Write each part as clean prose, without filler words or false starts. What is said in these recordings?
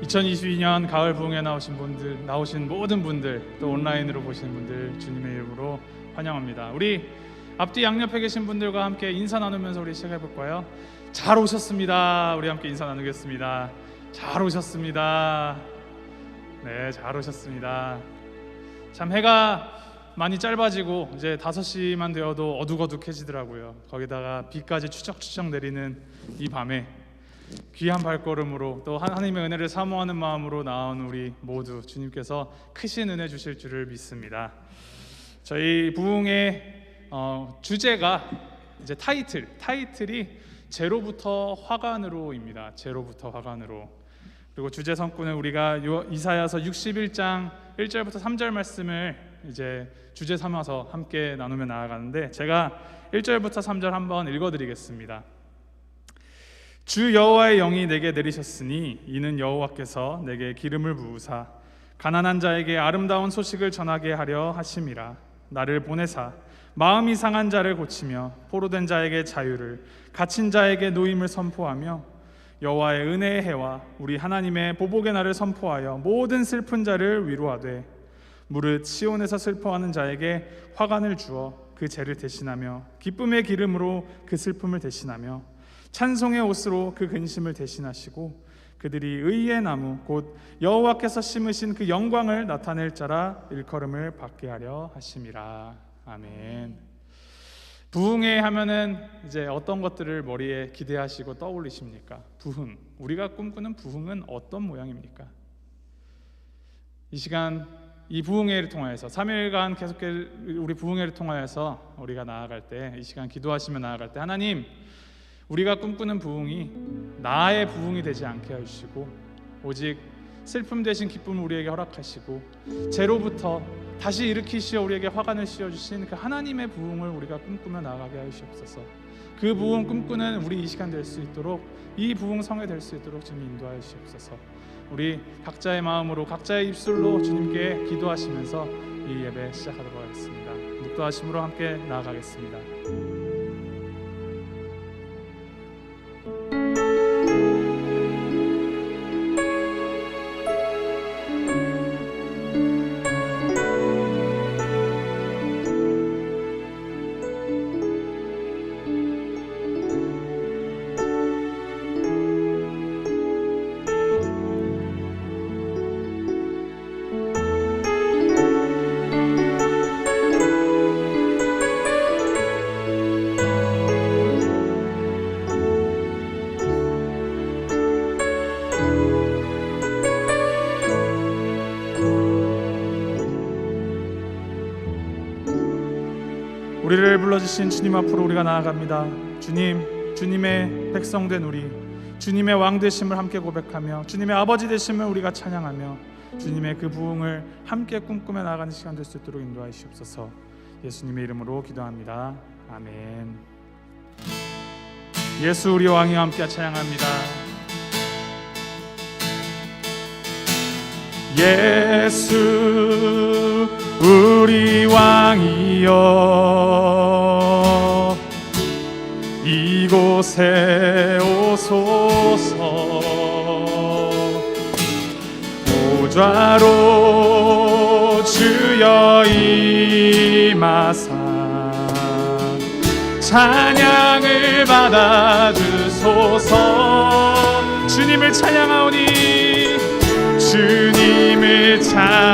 2022년 가을 부흥에 나오신 모든 분들, 또 온라인으로 보시는 분들 주님의 이름으로 환영합니다. 우리 앞뒤 양옆에 계신 분들과 함께 인사 나누면서 우리 시작해 볼까요? 잘 오셨습니다. 우리 함께 인사 나누겠습니다. 잘 오셨습니다. 네, 잘 오셨습니다. 참 해가 많이 짧아지고 이제 5시만 되어도 어둑어둑해지더라고요. 거기다가 비까지 추적추적 내리는 이 밤에 귀한 발걸음으로 또 하나님의 은혜를 사모하는 마음으로 나온 우리 모두 주님께서 크신 은혜 주실 줄을 믿습니다. 저희 부흥의 주제가 이제 타이틀이 제로부터 화관으로입니다. 제로부터 화관으로. 그리고 주제 성구는 우리가 이사야서 61장 1절부터 3절 말씀을 이제 주제 삼아서 함께 나누며 나아가는데, 제가 1절부터 3절 한번 읽어드리겠습니다. 주 여호와의 영이 내게 내리셨으니 이는 여호와께서 내게 기름을 부으사 가난한 자에게 아름다운 소식을 전하게 하려 하심이라. 나를 보내사 마음이 상한 자를 고치며 포로된 자에게 자유를, 갇힌 자에게 노임을 선포하며 여호와의 은혜의 해와 우리 하나님의 보복의 날을 선포하여 모든 슬픈 자를 위로하되 무릇 시온에서 슬퍼하는 자에게 화관을 주어 그 죄를 대신하며 기쁨의 기름으로 그 슬픔을 대신하며 찬송의 옷으로 그 근심을 대신하시고 그들이 의의 나무 곧 여호와께서 심으신 그 영광을 나타낼 자라 일컬음을 받게 하려 하심이라. 아멘. 부흥회 하면은 이제 어떤 것들을 머리에 기대하시고 떠올리십니까? 부흥, 우리가 꿈꾸는 부흥은 어떤 모양입니까? 이 시간 이 부흥회를 통하여서 3일간 계속 우리 부흥회를 통하여서 우리가 나아갈 때, 이 시간 기도하시며 나아갈 때, 하나님, 우리가 꿈꾸는 부흥이 나의 부흥이 되지 않게 하시고 오직 슬픔 대신 기쁨을 우리에게 허락하시고 죄로부터 다시 일으키시어 우리에게 화관을 씌워주신 그 하나님의 부흥을 우리가 꿈꾸며 나아가게 하시옵소서. 그 부흥 꿈꾸는 우리 이 시간 될 수 있도록, 이 부흥 성회 될 수 있도록 주님 인도하여 주시옵소서. 우리 각자의 마음으로 각자의 입술로 주님께 기도하시면서 이 예배 시작하도록 하겠습니다. 묵도하심으로 함께 나아가겠습니다. 우리를 불러주신 주님 앞으로 우리가 나아갑니다. 주님, 주님의 백성된 우리, 주님의 왕 되심을 함께 고백하며 주님의 아버지 되심을 우리가 찬양하며 주님의 그 부흥을 함께 꿈꾸며 나아가는 시간 될 수 있도록 인도하시옵소서. 예수님의 이름으로 기도합니다. 아멘. 예수 우리 왕이와 함께 찬양합니다. 예수 우리 왕이여 이곳에 오소서. 보좌로 주여 임하사 찬양을 받아주소서. 주님을 찬양하오니 주님을 찬양하오니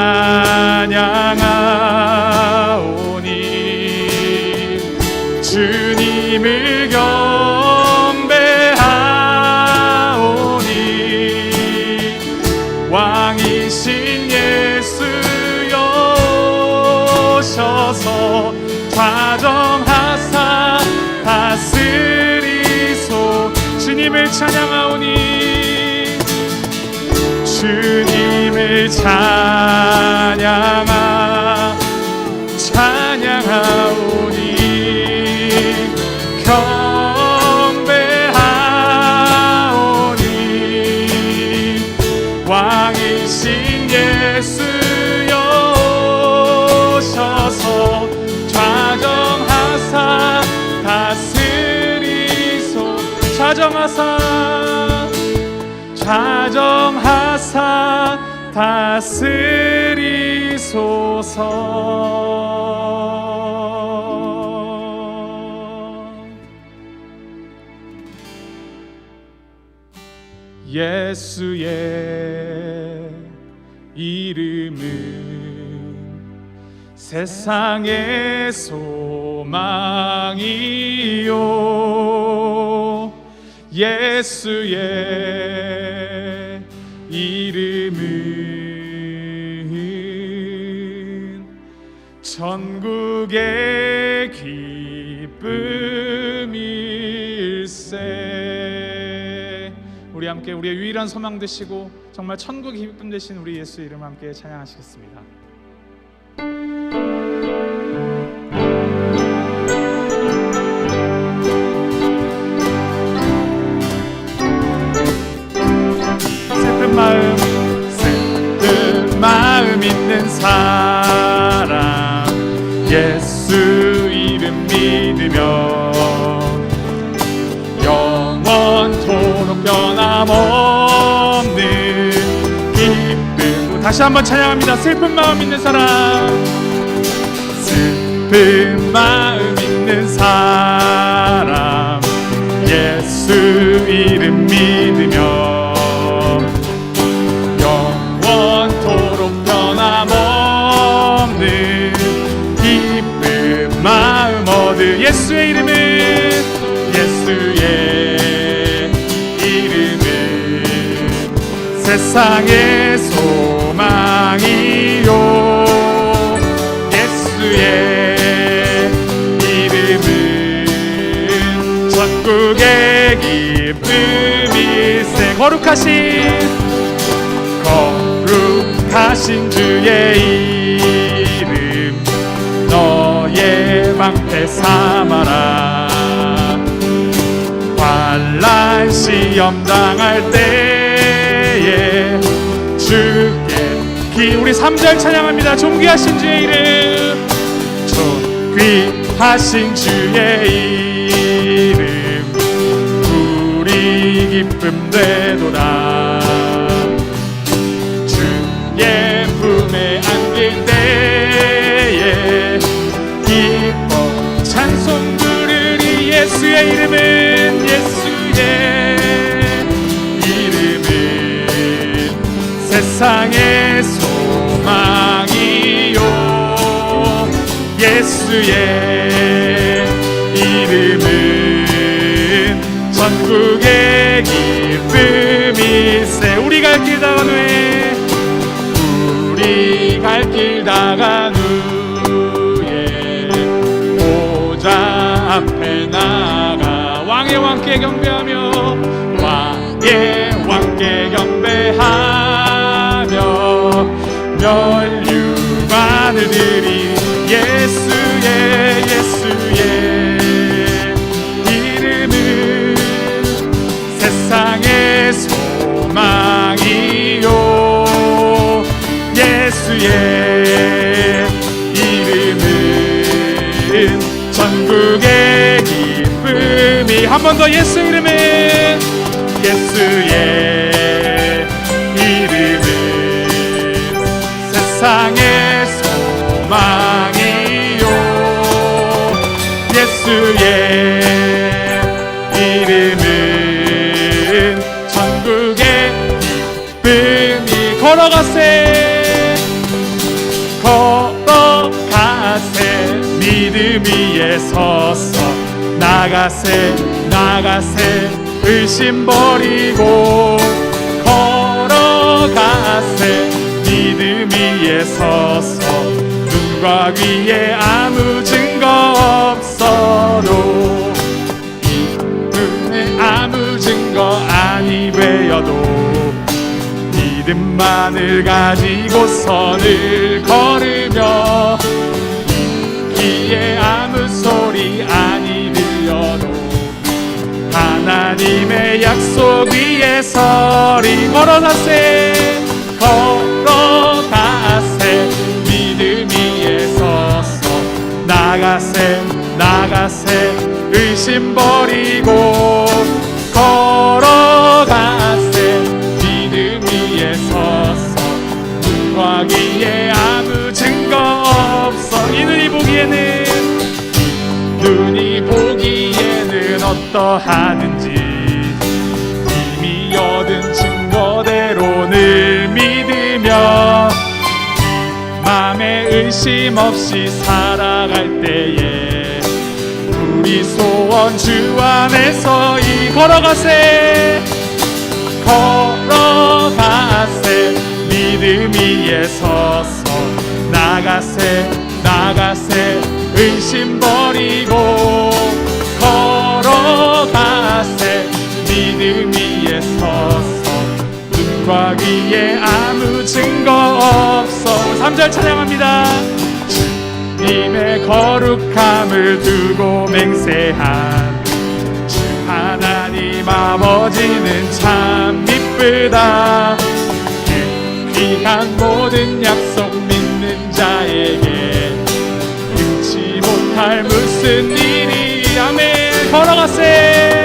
주님을 경배하오니 왕이신 예수여 오셔서 좌정하사 다스리소. 주님을 찬양하오니 주님을 찬양하오니 경배하오니 왕이신 예수여 오셔서 좌정하사 다스리소. 좌정하사 다정하사 다스리소서. 예수의 이름은 세상의 소망이요, 예수의 이름은 천국의 기쁨일세. 우리 함께 우리의 유일한 소망 되시고 정말 천국의 기쁨 되신 우리 예수 이름 함께 찬양하시겠습니다. 슬픈 마음 있는 사람 예수 이름 믿으며 영원토록 변함없는 기쁨. 다시 한번 찬양합니다. 슬픈 마음 있는 사람, 슬픈 마음 있는 사람 예수 이름 믿으며 영원토록 변함없는 기쁨 마음 얻으. 예수의 이름은, 예수의 이름은 세상의 소망이요, 예수의 이름은 천국의 기쁨일세. 거룩하신 주의 이름 너의 방패 삼아라. 환난 시험 당할 때에 주께 우리 3절 찬양합니다. 존귀하신 주의 이름, 존귀하신 주의 이름 우리 기쁨 되도다. 주의 품에 안길 때에 기뻐 찬송 부르리. 예수의 이름은, 예수의 이름은 세상의 소망이요, 예수의 이름은 천국의 기쁨일세. 우리 갈 길 다간 후에, 우리 갈 길 다간 후에 보좌 앞에 나가 왕의 왕께 경배하며, 왕의 왕께 경배하며 멸류관을 드리. 예수의 이름은 세상의 소망이요, 예수의 이름은 천국의 기쁨이. 한 번 더. 예수 이름은, 예수의 이름은 세상의 소망이요, 예수의 이름은 천국의 기쁨이. 걸어가세 믿음 위에 서서 나가세 의심 버리고 걸어가세 믿음 위에 서서 눈과 귀에 아무 증거 없어도 이 눈에 아무 증거 아니 되어도 믿음만을 가지고 선을 걸으며 귀에 아무 소리 아니 들려도 하나님의 약속 위에 서리. 걸어가세 믿음 위에 서서 나가세 의심 버리고 걸어가세 의심 없이 살아갈 때에 우리 소원 주 안에서 걸어가세 믿음 위에 서서 나가세 의심 버리고 걸어가세 믿음 위에 서서 눈과 귀에 아무 증거 없어. 3절 찬양합니다. 주님의 거룩함을 두고 맹세한 주 하나님 아버지는 참 이쁘다. 그 귀한 모든 약속 믿는 자에게 잊지 못할 무슨 일이. 아멘. 걸어가세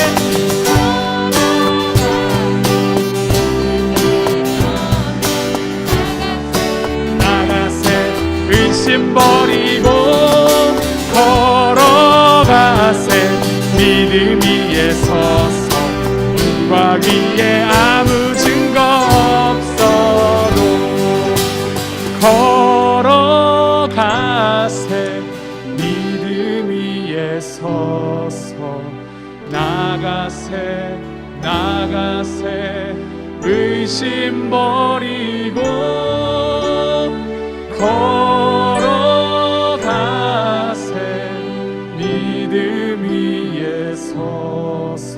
의심 버리고 걸어가세 믿음 위에 서서 눈과 귀에 아무 증거 없어도 걸어가세 믿음 위에 서서 나가세 의심 버리고 걸어가세 믿음 위에 서서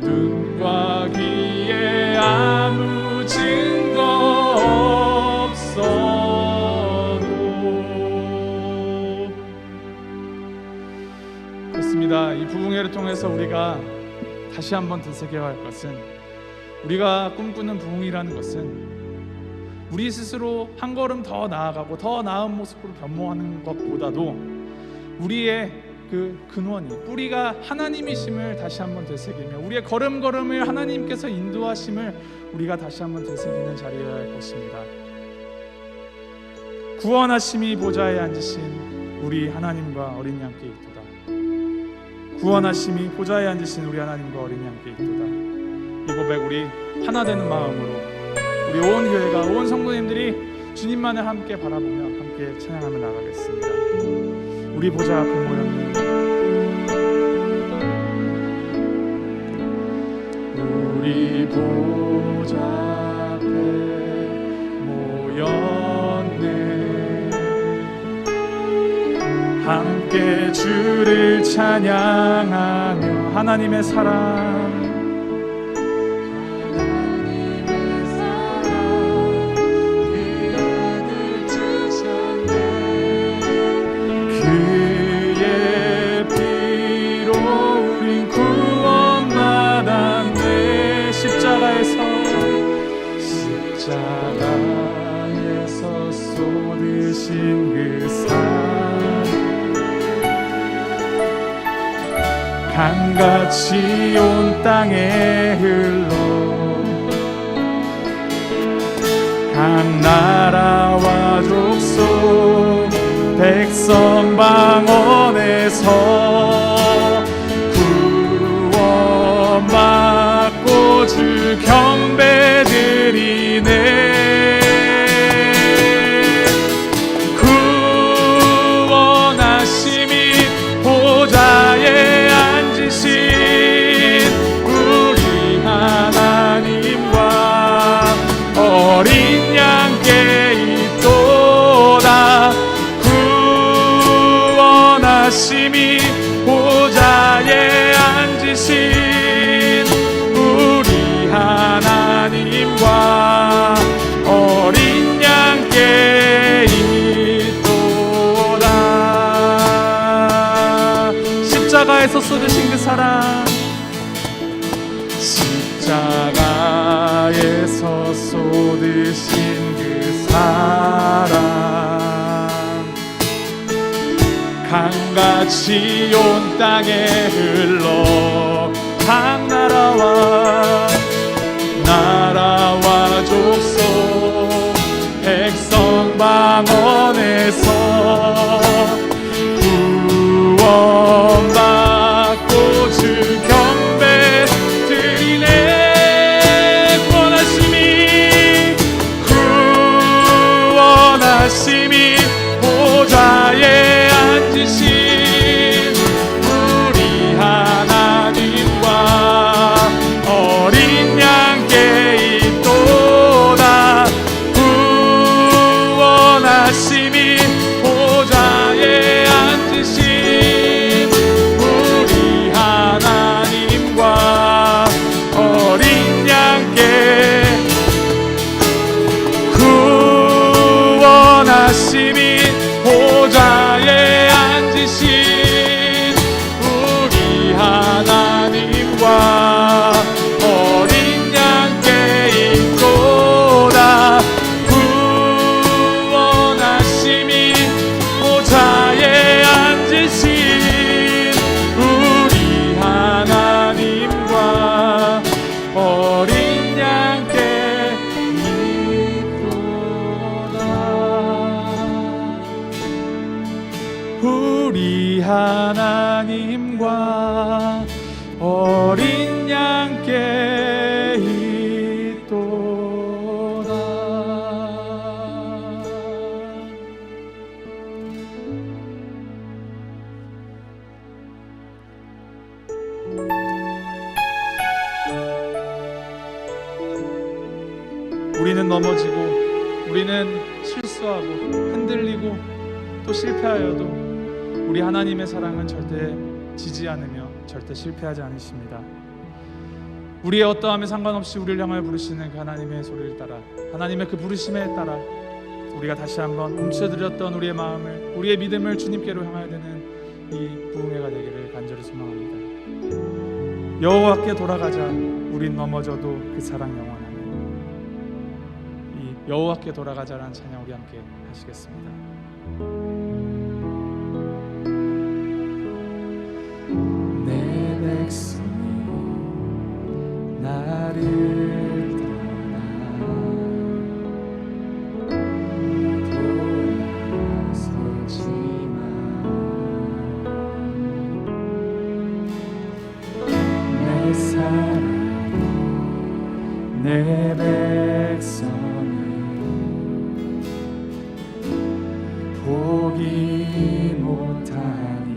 눈과 귀에 아무 증거 없어도. 그렇습니다. 이 부흥회를 통해서 우리가 다시 한번 되새겨야 할 것은, 우리가 꿈꾸는 부흥이라는 것은 우리 스스로 한 걸음 더 나아가고 더 나은 모습으로 변모하는 것보다도 우리의 그 근원이, 뿌리가 하나님이심을 다시 한번 되새기며 우리의 걸음걸음을 하나님께서 인도하심을 우리가 다시 한번 되새기는 자리여야 할 것입니다. 구원하심이 보좌에 앉으신 우리 하나님과 어린 양께 있도다. 구원하심이 보좌에 앉으신 우리 하나님과 어린 양께 있도다. 이 고백 우리 하나 되는 마음으로 우리 온 교회가, 온 성도님들이 주님만을 함께 바라보며 함께 찬양하며 나가겠습니다. 우리 보좌 앞에 모였네. 우리 보좌 앞에 모였네. 함께 주를 찬양하며 하나님의 사랑, 십자가에서 쏟으신 그 사랑, 강같이 온 땅에 흘러 각 나라와 족속 백성 방언에서 구원받고 주 경배드리네. 구원하심이 보좌에 앉으신 우리 하나님과 어린 양께 있도다. 구원하심이 보좌에 앉으신 하나님과 어린 양께 있도다. 십자가에서 쏟으신 그 사랑, 십자가에서 쏟으신 그 사랑, 강같이 온 땅에 흘러 각 나라와 족속 백성 방언에서 구원받고 주 경배 드리네. 구원하심이 우리는 넘어지고 우리는 실수하고 흔들리고 또 실패하여도 우리 하나님의 사랑은 절대 지지 않으며 절대 실패하지 않으십니다. 우리의 어떠함에 상관없이 우리를 향하여 부르시는 그 하나님의 소리를 따라, 하나님의 그 부르심에 따라 우리가 다시 한번 움츠러들었던 우리의 마음을, 우리의 믿음을 주님께로 향하여 되는 이 부흥회가 되기를 간절히 소망합니다. 여호와께 돌아가자. 우린 넘어져도 그 사랑 영원하네. 이 여호와께 돌아가자라는 찬양 우리 함께 하시겠습니다. 내 백성이 나를 떠나 돌아서지만 내 사랑 내 백성을 포기 못하니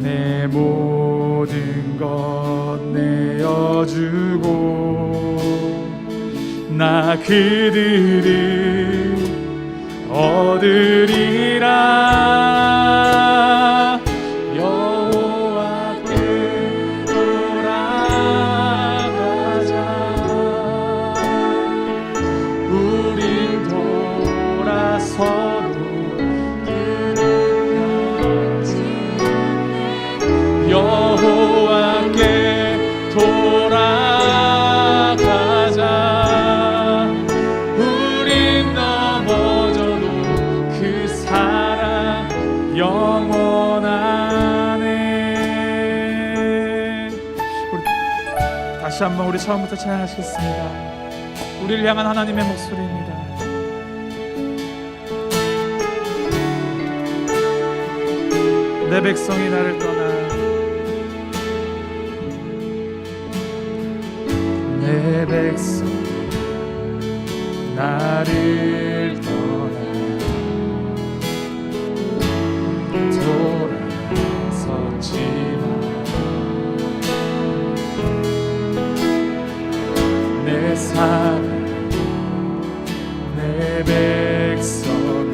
내 모든 것 내어주고 나 그들을 얻으리라. 여호와께 돌아가자. 우린 돌아서도 여호와께 돌아가자. 우린 넘어져도 그 사랑 영원하네. 우리 다시 한번 우리 처음부터 찬양하시겠습니다. 우리를 향한 하나님의 목소리입니다. 내 백성이 나를 떠나 내 백성 나를 떠나 돌아섰지만 내 사랑 내 백성을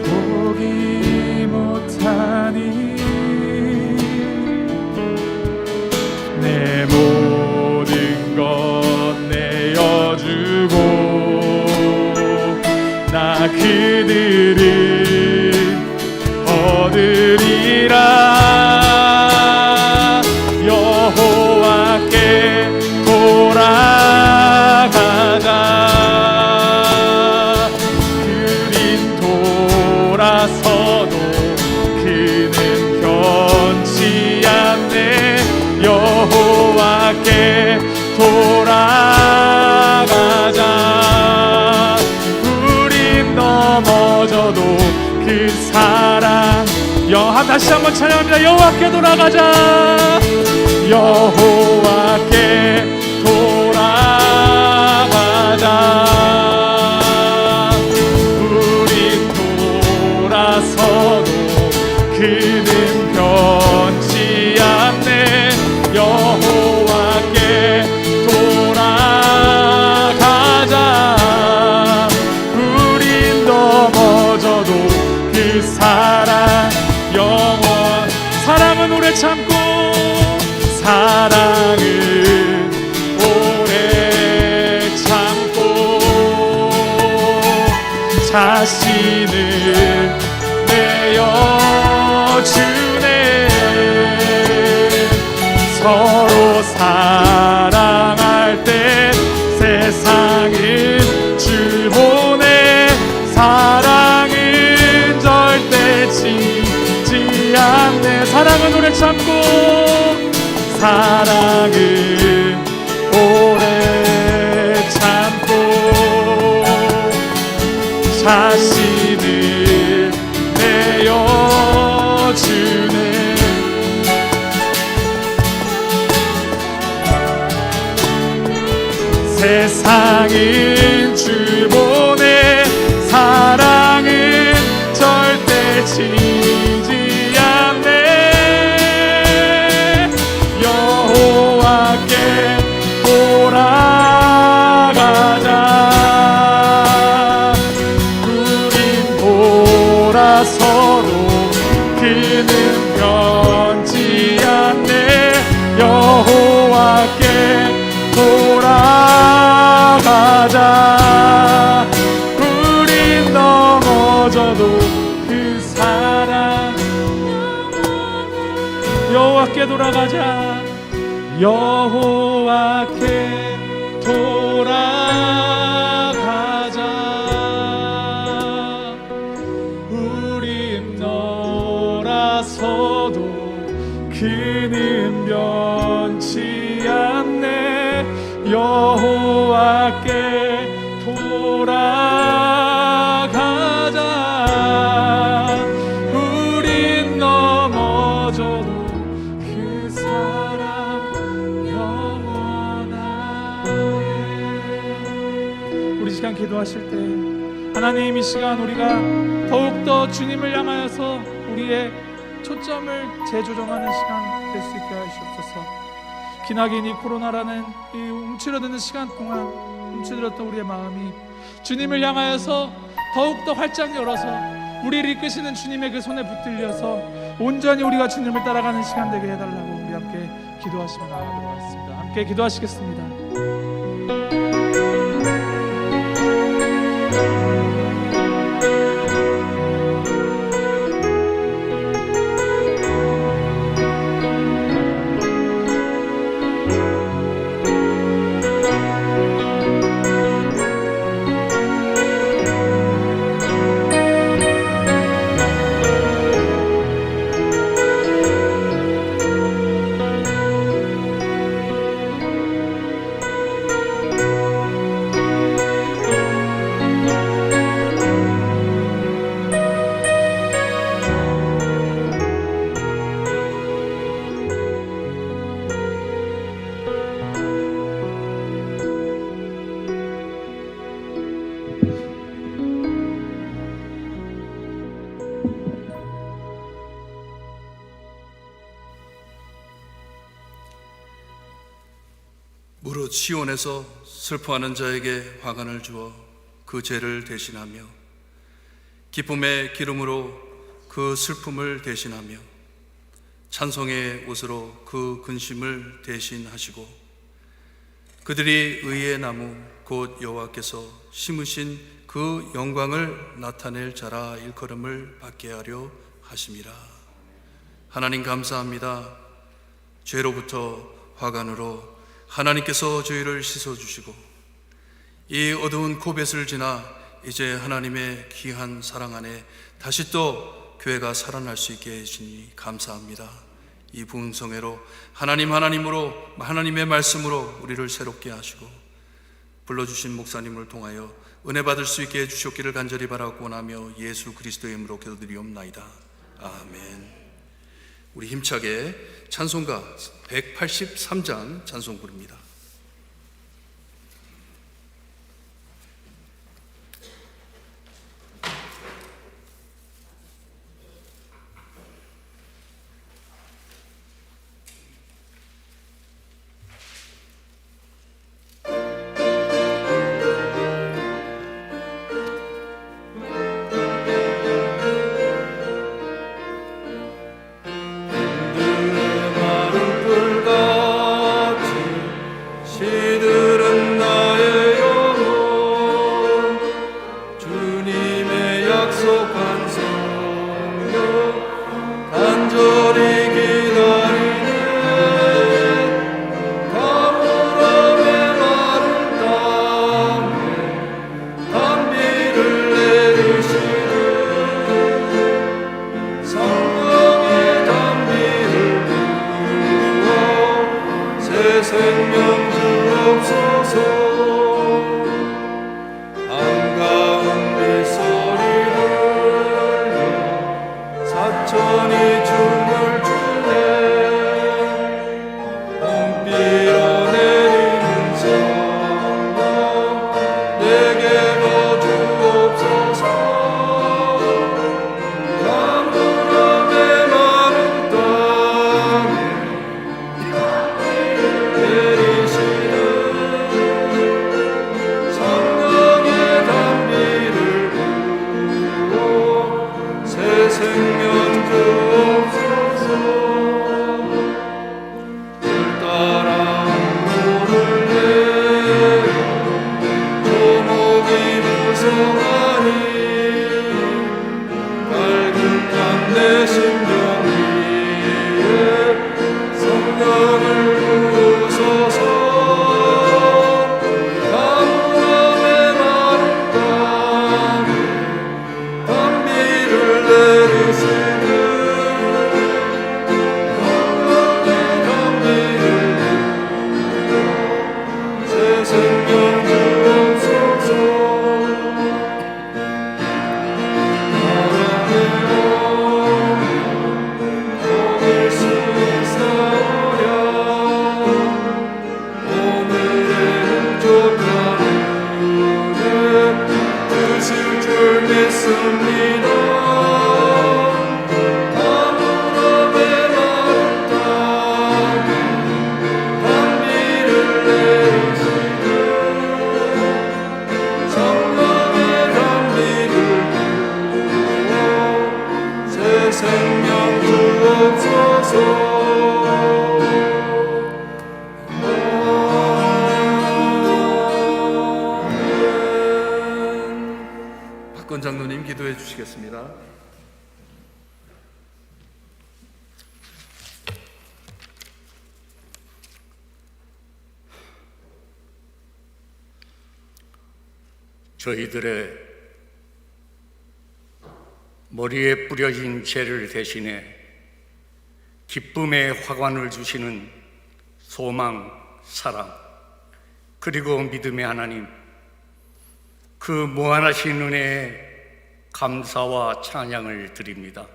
포기 못하니 내 모든 것 내어주고 나 그들을 얻으리라. 여호와께 돌아가자. 그린 돌아서도 그는 변치 않네. 여호와께 돌아가자. 우린 넘어져도 그 사랑 다시 한번 찬양합니다. 여호와께 돌아가자. 여호와께 돌아가자. 우린 돌아서도 그는 변치 않네. 여호와께 돌아가자. 우린 넘어져도 그 사랑 영원. 사랑은 오래 참고 사랑은 오래 참고 자신을 내어주네. 서로 사랑할 때 세상은 줄 보내. 사랑은 절대 지지 않네. 사랑은 오래 참고 사랑은 오래 참고 자신을 내어주네. 세상은 줄 보내. 사랑은 절대 지지 않네. 여호와께 돌아가자. 여호와께 돌아가자. 우린 너라서도 그는 변치 않네. 여호와께 돌아가자. 우린 넘어져도 그 사랑 영원하네. 우리 시간 기도하실 때 하나님, 이 시간 우리가 더욱더 주님을 향하여서 우리의 초점을 재조정하는 시간 될 수 있게 하시옵소서. 기나긴 이 코로나라는 이 움츠러드는 시간 동안 움츠러들었던 우리의 마음이 주님을 향하여서 더욱더 활짝 열어서 우리를 이끄시는 주님의 그 손에 붙들려서 온전히 우리가 주님을 따라가는 시간 되게 해달라고 우리 함께 기도하시며 나아가도록 하겠습니다. 함께 기도하시겠습니다. 무릇 시온에서 슬퍼하는 자에게 화관을 주어 그 죄를 대신하며 기쁨의 기름으로 그 슬픔을 대신하며 찬송의 옷으로 그 근심을 대신하시고 그들이 의의 나무 곧 여호와께서 심으신 그 영광을 나타낼 자라 일컬음을 받게 하려 하심이라. 하나님 감사합니다. 죄로부터 화관으로 하나님께서 저희를 씻어주시고 이 어두운 코벳을 지나 이제 하나님의 귀한 사랑 안에 다시 또 교회가 살아날 수 있게 해주시니 감사합니다. 이 부흥성회로 하나님으로 하나님의 말씀으로 우리를 새롭게 하시고 불러주신 목사님을 통하여 은혜 받을 수 있게 해주셨기를 간절히 바라고 원하며 예수 그리스도의 이름으로 기도드리옵나이다. 아멘. 우리 힘차게 찬송가 183장 찬송 부릅니다. 박건 장로님 기도해 주시겠습니다. 저희들의 머리에 뿌려진 죄를 대신해 기쁨의 화관을 주시는 소망, 사랑, 그리고 믿음의 하나님, 그 무한하신 은혜에 감사와 찬양을 드립니다.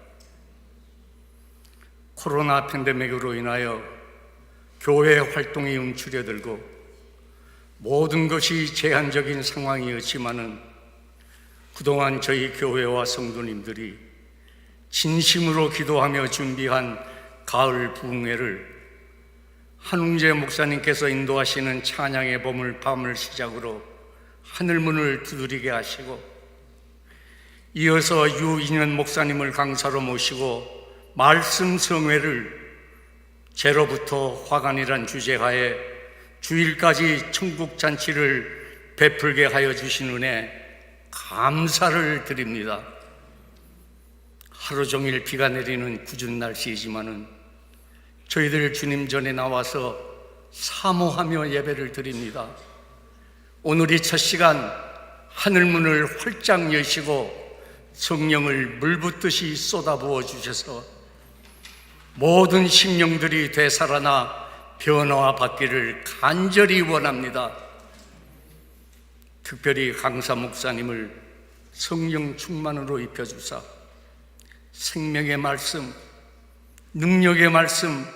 코로나 팬데믹으로 인하여 교회 활동이 움츠려들고 모든 것이 제한적인 상황이었지만은 그동안 저희 교회와 성도님들이 진심으로 기도하며 준비한 가을 부흥회를 한웅재 목사님께서 인도하시는 찬양의 밤을 시작으로 하늘문을 두드리게 하시고, 이어서 유인현 목사님을 강사로 모시고 말씀 성회를 제로부터 화관이란 주제하에 주일까지 천국잔치를 베풀게 하여 주신 은혜 감사를 드립니다. 하루 종일 비가 내리는 궂은 날씨이지만은 저희들 주님 전에 나와서 사모하며 예배를 드립니다. 오늘 이 첫 시간 하늘문을 활짝 여시고 성령을 물붓듯이 쏟아부어 주셔서 모든 심령들이 되살아나 변화받기를 간절히 원합니다. 특별히 강사 목사님을 성령 충만으로 입혀주사 생명의 말씀, 능력의 말씀,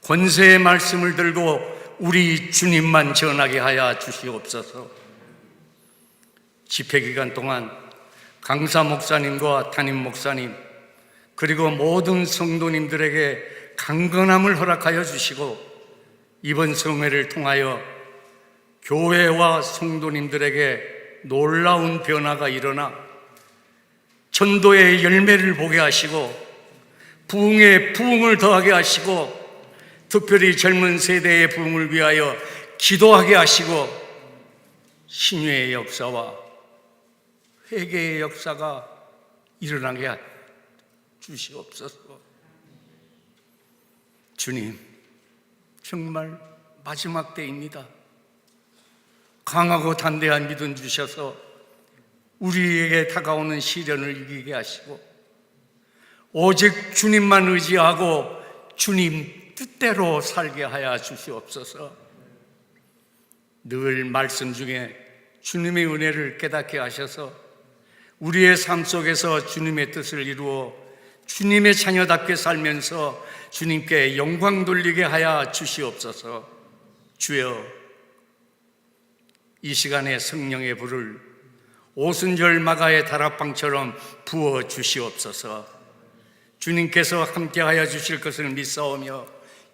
권세의 말씀을 들고 우리 주님만 전하게 하여 주시옵소서. 집회기간 동안 강사 목사님과 담임 목사님 그리고 모든 성도님들에게 강건함을 허락하여 주시고, 이번 성회를 통하여 교회와 성도님들에게 놀라운 변화가 일어나 전도의 열매를 보게 하시고 부흥에 부흥을 더하게 하시고 특별히 젊은 세대의 부흥을 위하여 기도하게 하시고 신유의 역사와 회개의 역사가 일어나게 주시옵소서. 주님, 정말 마지막 때입니다. 강하고 단대한 믿음 주셔서 우리에게 다가오는 시련을 이기게 하시고 오직 주님만 의지하고 주님 뜻대로 살게 하여 주시옵소서. 늘 말씀 중에 주님의 은혜를 깨닫게 하셔서 우리의 삶 속에서 주님의 뜻을 이루어 주님의 자녀답게 살면서 주님께 영광 돌리게 하여 주시옵소서. 주여, 이 시간에 성령의 불을 오순절 마가의 다락방처럼 부어 주시옵소서. 주님께서 함께하여 주실 것을 믿사오며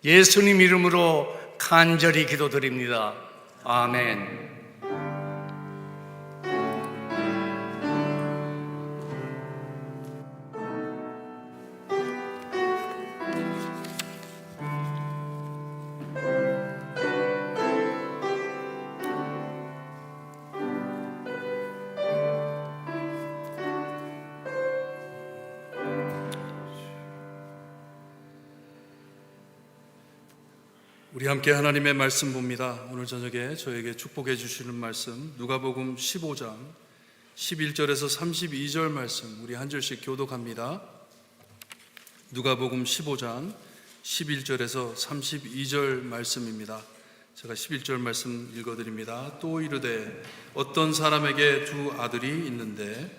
예수님 이름으로 간절히 기도드립니다. 아멘. 우리 함께 하나님의 말씀 봅니다. 오늘 저녁에 저에게 축복해 주시는 말씀 누가복음 15장 11절에서 32절 말씀 우리 한 절씩 교독합니다. 누가복음 15장 11절에서 32절 말씀입니다. 제가 11절 말씀 읽어드립니다. 또 이르되 어떤 사람에게 두 아들이 있는데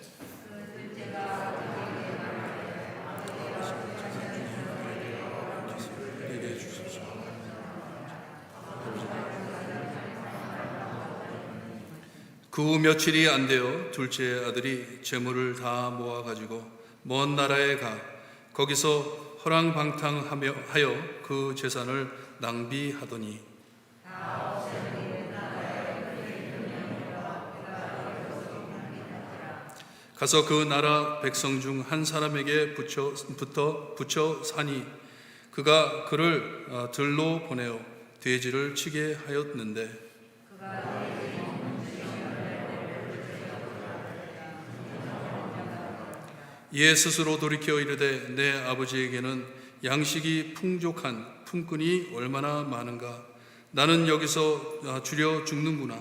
그 후 며칠이 안 되어 둘째 아들이 재물을 다 모아가지고 먼 나라에 가 거기서 허랑방탕하여 그 재산을 낭비하더니 가서 그 나라 백성 중 한 사람에게 붙여 사니 그가 그를 들로 보내어 돼지를 치게 하였는데 이에 스스로 돌이켜 이르되 내 아버지에게는 양식이 풍족한 품꾼이 얼마나 많은가. 나는 여기서 주려 죽는구나.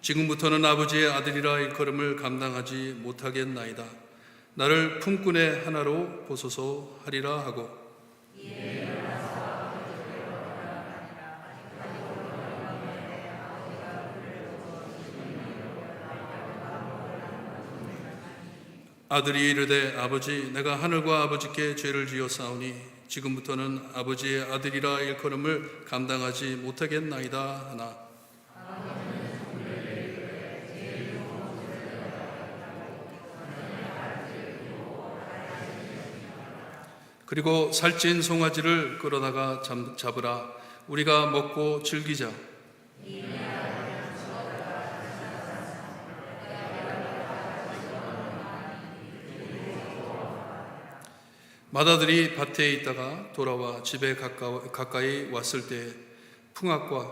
지금부터는 아버지의 아들이라 일컬음을 감당하지 못하겠나이다. 나를 품꾼의 하나로 보소서 하리라 하고 아들이 이르되 아버지 내가 하늘과 아버지께 죄를 지었사오니 지금부터는 아버지의 아들이라 일컬음을 감당하지 못하겠나이다 하나 그리고 살찐 송아지를 끌어다가 잡으라. 우리가 먹고 즐기자. 맏아들이 밭에 있다가 돌아와 집에 가까이 왔을 때 풍악과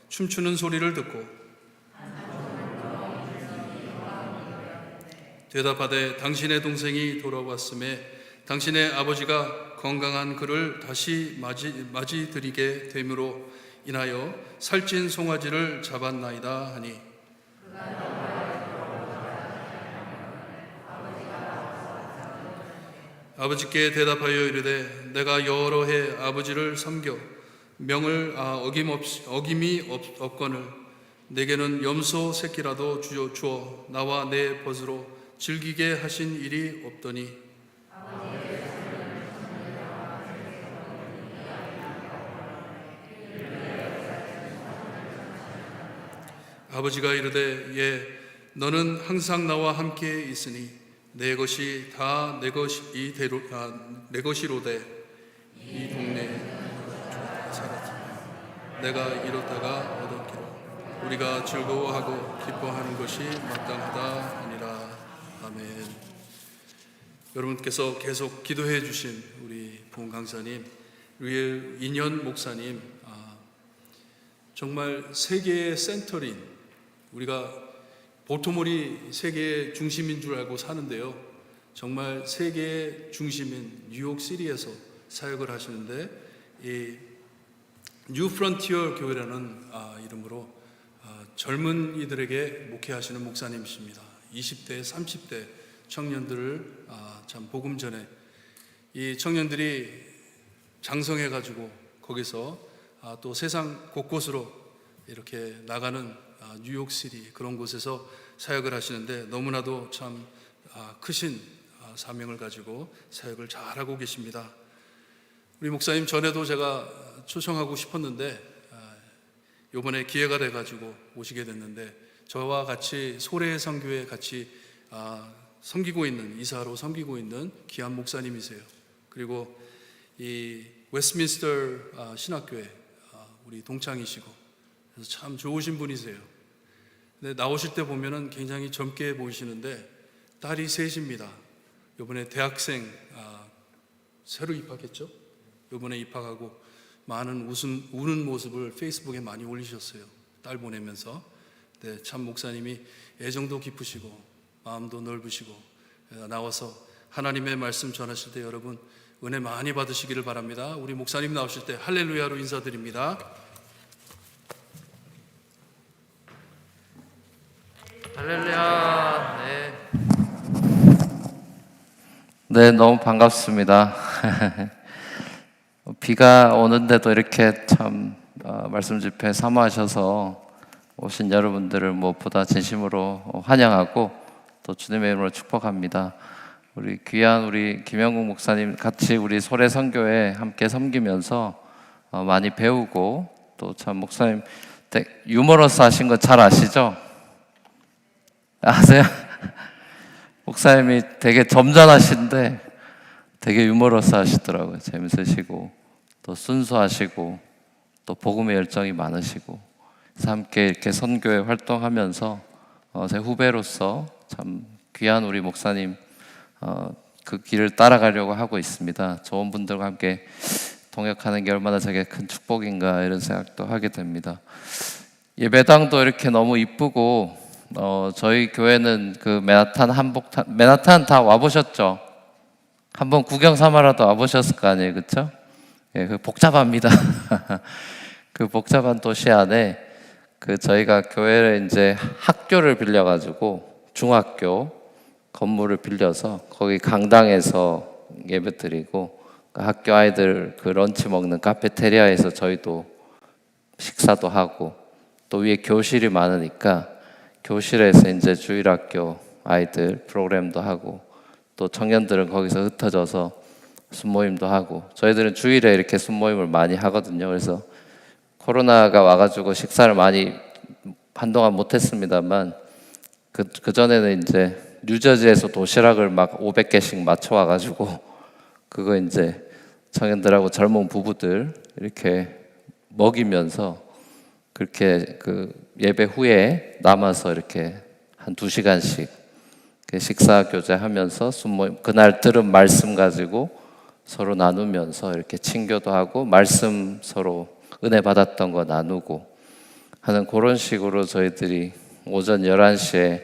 춤추는 소리를 듣고 대답하되 당신의 동생이 돌아왔음에 당신의 아버지가 건강한 그를 다시 맞이드리게 됨으로 인하여 살찐 송아지를 잡았나이다 하니 아버지께 대답하여 이르되 내가 여러 해 아버지를 섬겨 명을 어김이 없거늘 내게는 염소 새끼라도 주어 나와 내 벗으로 즐기게 하신 일이 없더니 아버지가 이르되 예 너는 항상 나와 함께 있으니 내 것이 다 내 것이로되 이 동네에 살았다. 내가 이뤘다가 얻었기로 우리가 즐거워하고 기뻐하는 것이 마땅하다 하니라. 아멘. 여러분께서 계속 기도해 주신 우리 부흥 강사님, 우리 인현 목사님, 정말 세계의 센터린 우리가 볼토몰이 세계의 중심인 줄 알고 사는데요. 정말 세계의 중심인 뉴욕시리에서 사역을 하시는데 이 뉴 프론티어 교회라는 이름으로 젊은 이들에게 목회하시는 목사님이십니다. 20대, 30대 청년들을 참 복음 전에 이 청년들이 장성해가지고 거기서 또 세상 곳곳으로 이렇게 나가는 뉴욕시리 그런 곳에서 사역을 하시는데 너무나도 참 크신 사명을 가지고 사역을 잘하고 계십니다. 우리 목사님 전에도 제가 초청하고 싶었는데 이번에 기회가 돼가지고 오시게 됐는데 저와 같이 소래 선교에 같이 섬기고 있는 이사로 섬기고 있는 귀한 목사님이세요. 그리고 이 웨스트민스터 신학교에 우리 동창이시고 그래서 참 좋으신 분이세요. 근데 나오실 때 보면은 굉장히 젊게 보이시는데 딸이 셋입니다. 이번에 대학생 새로 입학했죠. 이번에 입학하고 많은 우는 모습을 페이스북에 많이 올리셨어요. 딸 보내면서. 네, 참 목사님이 애정도 깊으시고 마음도 넓으시고 나와서 하나님의 말씀 전하실 때 여러분 은혜 많이 받으시기를 바랍니다. 우리 목사님 나오실 때 할렐루야로 인사드립니다. 할렐루야. 네, 너무 반갑습니다. 비가 오는데도 이렇게 참 말씀 집회 사모하셔서 오신 여러분들을 무엇보다 진심으로 환영하고 또 주님의 이름으로 축복합니다. 우리 귀한 우리 김영국 목사님 같이 우리 소래 선교에 함께 섬기면서 많이 배우고 또 참 목사님 유머러스 하신 거 잘 아시죠? 아세요? 목사님이 되게 점잖으신데 되게 유머러스 하시더라고요. 재밌으시고 또 순수하시고 또 복음의 열정이 많으시고 그래서 함께 이렇게 선교회 활동하면서 제 후배로서 참 귀한 우리 목사님 그 길을 따라가려고 하고 있습니다. 좋은 분들과 함께 동역하는 게 얼마나 제게 큰 축복인가 이런 생각도 하게 됩니다. 예배당도 이렇게 너무 이쁘고 저희 교회는 그 맨하탄 다 와보셨죠? 한번 구경 삼아라도 와보셨을 거 아니에요, 그렇죠? 예, 그 복잡합니다. 그 복잡한 도시 안에 그 저희가 교회를 이제 학교를 빌려가지고 중학교 건물을 빌려서 거기 강당에서 예배드리고 그 학교 아이들 그 런치 먹는 카페테리아에서 저희도 식사도 하고 또 위에 교실이 많으니까 교실에서 이제 주일학교 아이들 프로그램도 하고 또 청년들은 거기서 흩어져서 순모임도 하고 저희들은 주일에 이렇게 순모임을 많이 하거든요. 그래서 코로나가 와가지고 식사를 많이 한동안 못했습니다만 그 전에는 이제 뉴저지에서 도시락을 막 500개씩 맞춰 와가지고 그거 이제 청년들하고 젊은 부부들 이렇게 먹이면서 그렇게 그 예배 후에 남아서 이렇게 한 2시간씩 식사 교제하면서 순모임 그날 들은 말씀 가지고 서로 나누면서 이렇게 친교도 하고 말씀 서로 은혜 받았던 거 나누고 하는 그런 식으로 저희들이 오전 11시에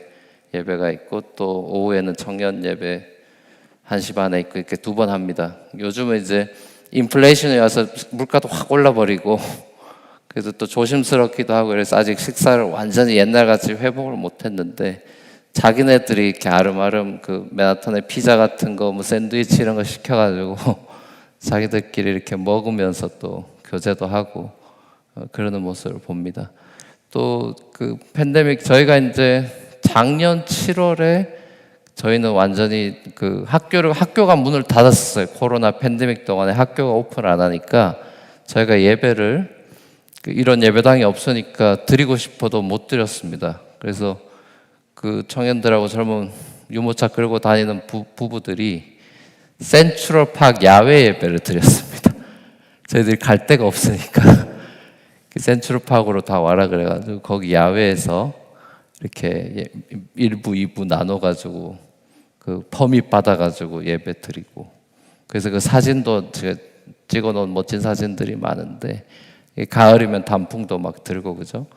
예배가 있고 또 오후에는 청년 예배 1시 반에 있고 이렇게 2번 합니다. 요즘은 이제 인플레이션이 와서 물가도 확 올라버리고 그래서 또 조심스럽기도 하고 그래서 아직 식사를 완전히 옛날같이 회복을 못했는데 자기네들이 이렇게 아름아름 그 맨하탄의 피자 같은 거 뭐 샌드위치 이런 거 시켜가지고 자기들끼리 이렇게 먹으면서 또 교제도 하고 그러는 모습을 봅니다. 또 그 팬데믹 저희가 이제 작년 7월에 저희는 완전히 그 학교가 문을 닫았어요. 코로나 팬데믹 동안에 학교가 오픈 안 하니까 저희가 예배를 이런 예배당이 없으니까 드리고 싶어도 못 드렸습니다. 그래서 그 청년들하고 젊은 유모차 끌고 다니는 부부들이 센트럴 팍 야외 예배를 드렸습니다. 저희들이 갈 데가 없으니까 센트럴 팍으로 다 와라 그래가지고 거기 야외에서 이렇게 1부, 2부 나눠가지고 그 퍼밋 받아가지고 예배 드리고 그래서 그 사진도 제가 찍어놓은 멋진 사진들이 많은데 가을이면 단풍도 막 들고 그죠?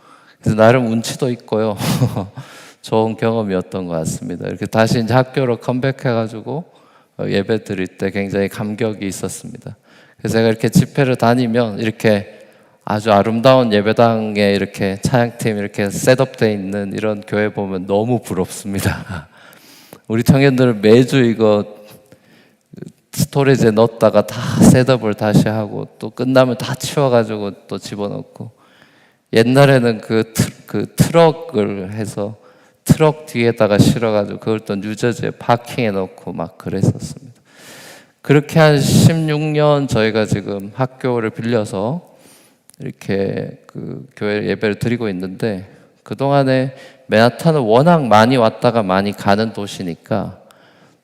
그래서 나름 운치도 있고요. 좋은 경험이었던 것 같습니다. 이렇게 다시 이제 학교로 컴백해가지고 예배 드릴 때 굉장히 감격이 있었습니다. 그래서 제가 이렇게 집회를 다니면 이렇게 아주 아름다운 예배당에 이렇게 찬양팀 이렇게 셋업되어 있는 이런 교회 보면 너무 부럽습니다. 우리 청년들은 매주 이거 스토리지에 넣었다가 다 셋업을 다시 하고 또 끝나면 다 치워가지고 또 집어넣고 옛날에는 그 트럭을 해서 트럭 뒤에다가 실어가지고 그걸 또 뉴저지에 파킹해 놓고 막 그랬었습니다. 그렇게 한 16년 저희가 지금 학교를 빌려서 이렇게 그 교회 예배를 드리고 있는데 그동안에 맨하탄은 워낙 많이 왔다가 많이 가는 도시니까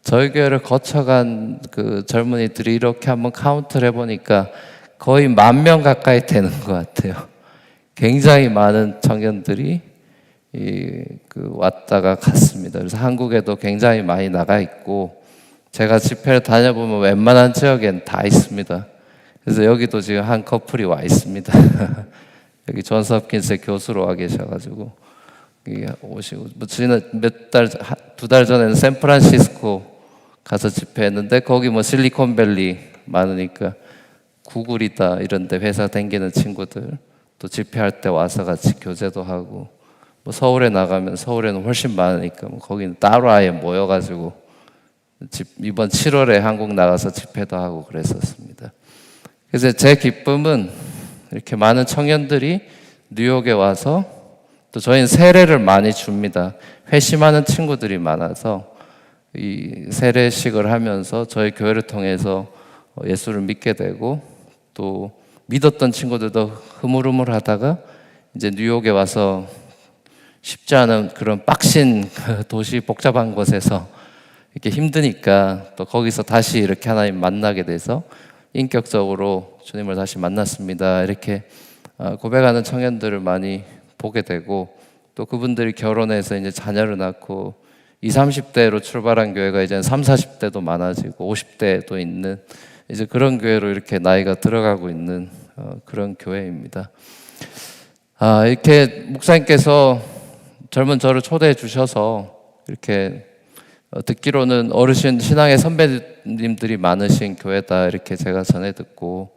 저희 교회를 거쳐간 그 젊은이들이 이렇게 한번 카운트를 해보니까 거의 10,000명 가까이 되는 것 같아요. 굉장히 많은 청년들이 왔다가 갔습니다. 그래서 한국에도 굉장히 많이 나가 있고 제가 집회를 다녀보면 웬만한 지역엔 다 있습니다. 그래서 여기도 지금 한 커플이 와 있습니다. 여기 존스 홉킨스의 교수로 와 계셔가지고 오시고 지난 2달 전에는 샌프란시스코 가서 집회했는데 거기 뭐 실리콘밸리 많으니까 구글이다 이런 데 회사 다니는 친구들 또 집회할 때 와서 같이 교제도 하고 뭐 서울에 나가면 서울에는 훨씬 많으니까 뭐 거기는 따로 아예 모여가지고 이번 7월에 한국 나가서 집회도 하고 그랬었습니다. 그래서 제 기쁨은 이렇게 많은 청년들이 뉴욕에 와서 또 저희는 세례를 많이 줍니다. 회심하는 친구들이 많아서 이 세례식을 하면서 저희 교회를 통해서 예수를 믿게 되고 또 믿었던 친구들도 흐물흐물하다가 이제 뉴욕에 와서 쉽지 않은 그런 빡신 도시 복잡한 곳에서 이렇게 힘드니까 또 거기서 다시 이렇게 하나님 만나게 돼서 인격적으로 주님을 다시 만났습니다. 이렇게 고백하는 청년들을 많이 보게 되고 또 그분들이 결혼해서 이제 자녀를 낳고 20, 30대로 출발한 교회가 이제 30, 40대도 많아지고 50대도 있는 이제 그런 교회로 이렇게 나이가 들어가고 있는 그런 교회입니다. 이렇게 목사님께서 젊은 저를 초대해 주셔서 이렇게 듣기로는 어르신 신앙의 선배님들이 많으신 교회다 이렇게 제가 전해 듣고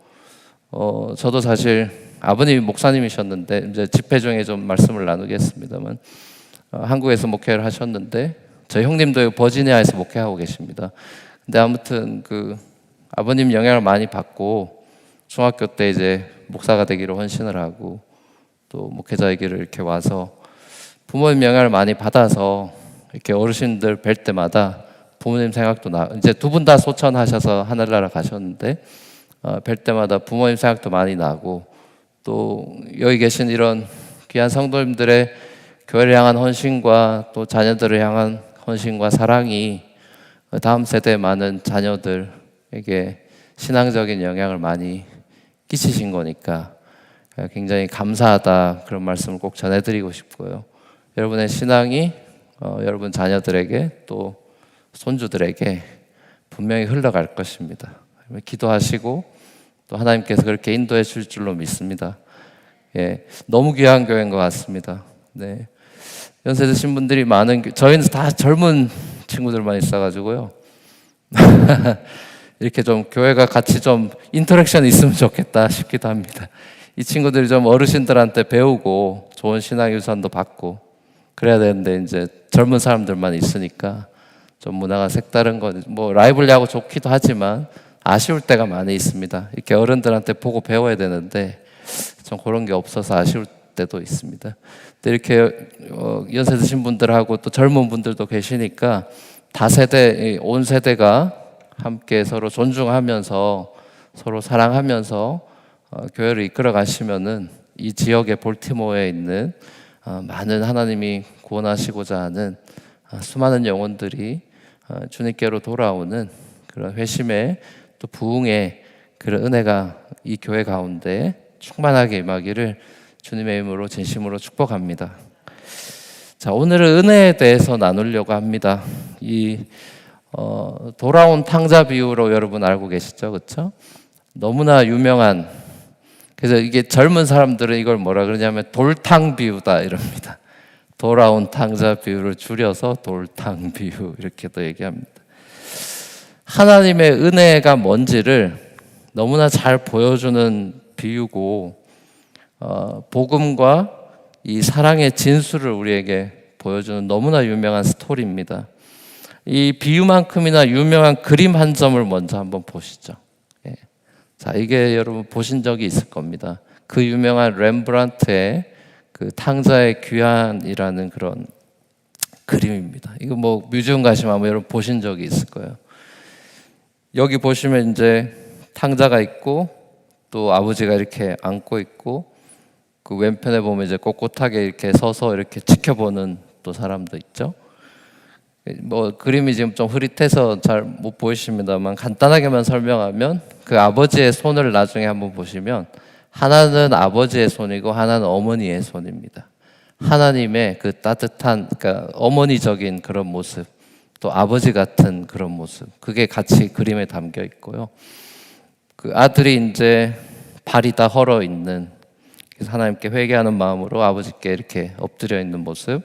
저도 사실 아버님이 목사님이셨는데 이제 집회 중에 좀 말씀을 나누겠습니다만 한국에서 목회를 하셨는데 저희 형님도 버지니아에서 목회하고 계십니다. 근데 아무튼 그 아버님 영향을 많이 받고 중학교 때 이제 목사가 되기로 헌신을 하고 또 목회자의 길을 이렇게 와서 부모님 영향을 많이 받아서 이렇게 어르신들 뵐 때마다 부모님 생각도 이제 두 분 다 소천하셔서 하늘나라 가셨는데 뵐 때마다 부모님 생각도 많이 나고 또 여기 계신 이런 귀한 성도님들의 교회를 향한 헌신과 또 자녀들을 향한 헌신과 사랑이 다음 세대 많은 자녀들에게 신앙적인 영향을 많이 끼치신 거니까 굉장히 감사하다 그런 말씀을 꼭 전해드리고 싶고요. 여러분의 신앙이 여러분 자녀들에게 또 손주들에게 분명히 흘러갈 것입니다. 기도하시고 또 하나님께서 그렇게 인도해 줄 줄로 믿습니다. 예, 너무 귀한 교회인 것 같습니다. 네, 연세 드신 분들이 많은 저희는 다 젊은 친구들만 있어가지고요. 이렇게 좀 교회가 같이 좀 인터랙션이 있으면 좋겠다 싶기도 합니다. 이 친구들이 좀 어르신들한테 배우고 좋은 신앙 유산도 받고 그래야 되는데 이제 젊은 사람들만 있으니까 좀 문화가 색다른 거 뭐 라이벌리하고 좋기도 하지만 아쉬울 때가 많이 있습니다. 이렇게 어른들한테 보고 배워야 되는데 좀 그런 게 없어서 아쉬울 때도 있습니다. 근데 이렇게 연세 드신 분들하고 또 젊은 분들도 계시니까 다세대 온 세대가 함께 서로 존중하면서 서로 사랑하면서 교회를 이끌어 가시면은 이 지역의 볼티모어에 있는 많은 하나님이 구원하시고자 하는 수많은 영혼들이 주님께로 돌아오는 그런 회심의 또 부흥의 그런 은혜가 이 교회 가운데 충만하게 임하기를 주님의 이름으로 진심으로 축복합니다. 자, 오늘은 은혜에 대해서 나누려고 합니다. 이 돌아온 탕자 비유로 여러분 알고 계시죠, 그렇죠? 너무나 유명한. 그래서 이게 젊은 사람들은 이걸 뭐라 그러냐면 돌탕 비유다 이럽니다. 돌아온 탕자 비유를 줄여서 돌탕 비유 이렇게도 얘기합니다. 하나님의 은혜가 뭔지를 너무나 잘 보여주는 비유고 복음과 이 사랑의 진수를 우리에게 보여주는 너무나 유명한 스토리입니다. 이 비유만큼이나 유명한 그림 한 점을 먼저 한번 보시죠. 예. 자, 이게 여러분 보신 적이 있을 겁니다. 그 유명한 렘브란트의 그 탕자의 귀환이라는 그런 그림입니다. 이거 뭐 뮤지엄 가시면 아마 여러분 보신 적이 있을 거예요. 여기 보시면 이제 탕자가 있고 또 아버지가 이렇게 앉고 있고 그 왼편에 보면 이제 꼿꼿하게 이렇게 서서 이렇게 지켜보는 또 사람도 있죠. 뭐 그림이 지금 좀 흐릿해서 잘 못 보이십니다만 간단하게만 설명하면 그 아버지의 손을 나중에 한번 보시면 하나는 아버지의 손이고 하나는 어머니의 손입니다. 하나님의 그 따뜻한 그러니까 어머니적인 그런 모습 또 아버지 같은 그런 모습 그게 같이 그림에 담겨 있고요. 그 아들이 이제 발이 다 헐어 있는 그래서 하나님께 회개하는 마음으로 아버지께 이렇게 엎드려 있는 모습.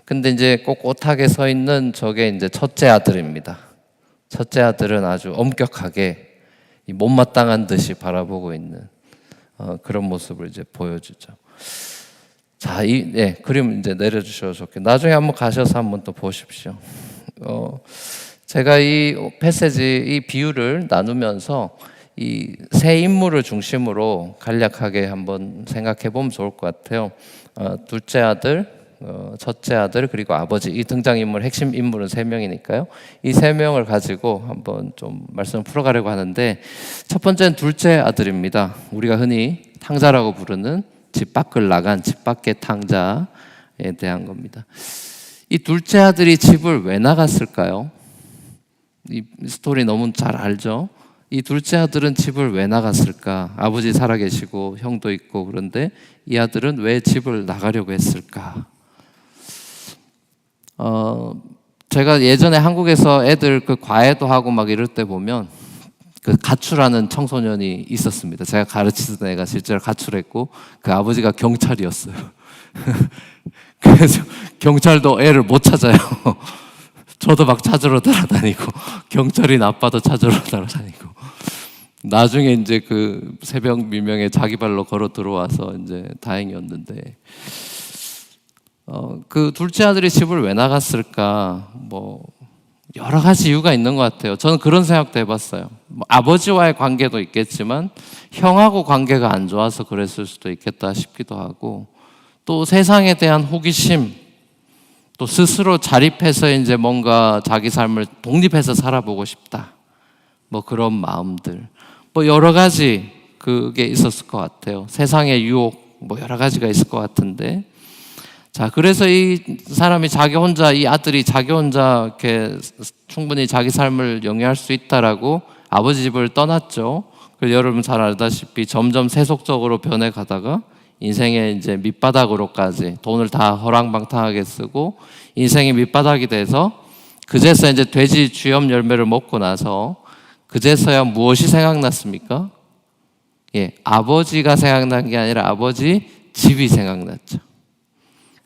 근데 이제 꼿꼿하게 서 있는 저게 이제 첫째 아들입니다. 첫째 아들은 아주 엄격하게 못마땅한 듯이 바라보고 있는 그런 모습을 이제 보여주죠. 자, 이 그림 이제 내려주셔도 좋겠고 나중에 한번 가셔서 한번 또 보십시오. 제가 이 패세지 이 비유를 나누면서 이 세 인물을 중심으로 간략하게 한번 생각해 보면 좋을 것 같아요. 둘째 아들, 첫째 아들 그리고 아버지 이 등장인물 핵심 인물은 3명이니까요. 이 3명을 가지고 한번 좀 말씀을 풀어가려고 하는데 첫 번째는 둘째 아들입니다. 우리가 흔히 탕자라고 부르는 집 밖을 나간 집 밖의 탕자에 대한 겁니다. 이 둘째 아들이 집을 왜 나갔을까요? 이 스토리 너무 잘 알죠? 이 둘째 아들은 집을 왜 나갔을까? 아버지 살아계시고 형도 있고 그런데 이 아들은 왜 집을 나가려고 했을까? 제가 예전에 한국에서 애들 그 과외도 하고 막 이럴 때 보면 그 가출하는 청소년이 있었습니다. 제가 가르치던 애가 실제로 가출했고 그 아버지가 경찰이었어요. 그래서 경찰도 애를 못 찾아요. 저도 막 찾으러 따라다니고 경찰이 나빠도 찾으러 따라다니고 나중에 이제 그 새벽 미명에 자기 발로 걸어 들어와서 이제 다행이었는데 그 둘째 아들이 집을 왜 나갔을까? 뭐 여러 가지 이유가 있는 것 같아요. 저는 그런 생각도 해봤어요. 뭐 아버지와의 관계도 있겠지만 형하고 관계가 안 좋아서 그랬을 수도 있겠다 싶기도 하고 또 세상에 대한 호기심 또 스스로 자립해서 이제 뭔가 자기 삶을 독립해서 살아보고 싶다. 뭐 그런 마음들. 뭐 여러 가지 그게 있었을 것 같아요. 세상의 유혹 뭐 여러 가지가 있을 것 같은데 자, 그래서 이 사람이 자기 혼자, 이 아들이 자기 혼자 이렇게 충분히 자기 삶을 영위할 수 있다라고 아버지 집을 떠났죠. 그래서 여러분 잘 알다시피 점점 세속적으로 변해가다가 인생의 이제 밑바닥으로까지 돈을 다 허랑방탕하게 쓰고 인생이 밑바닥이 돼서 그제서 이제 돼지 쥐염 열매를 먹고 나서 그제서야 무엇이 생각났습니까? 예, 아버지가 생각난 게 아니라 아버지 집이 생각났죠.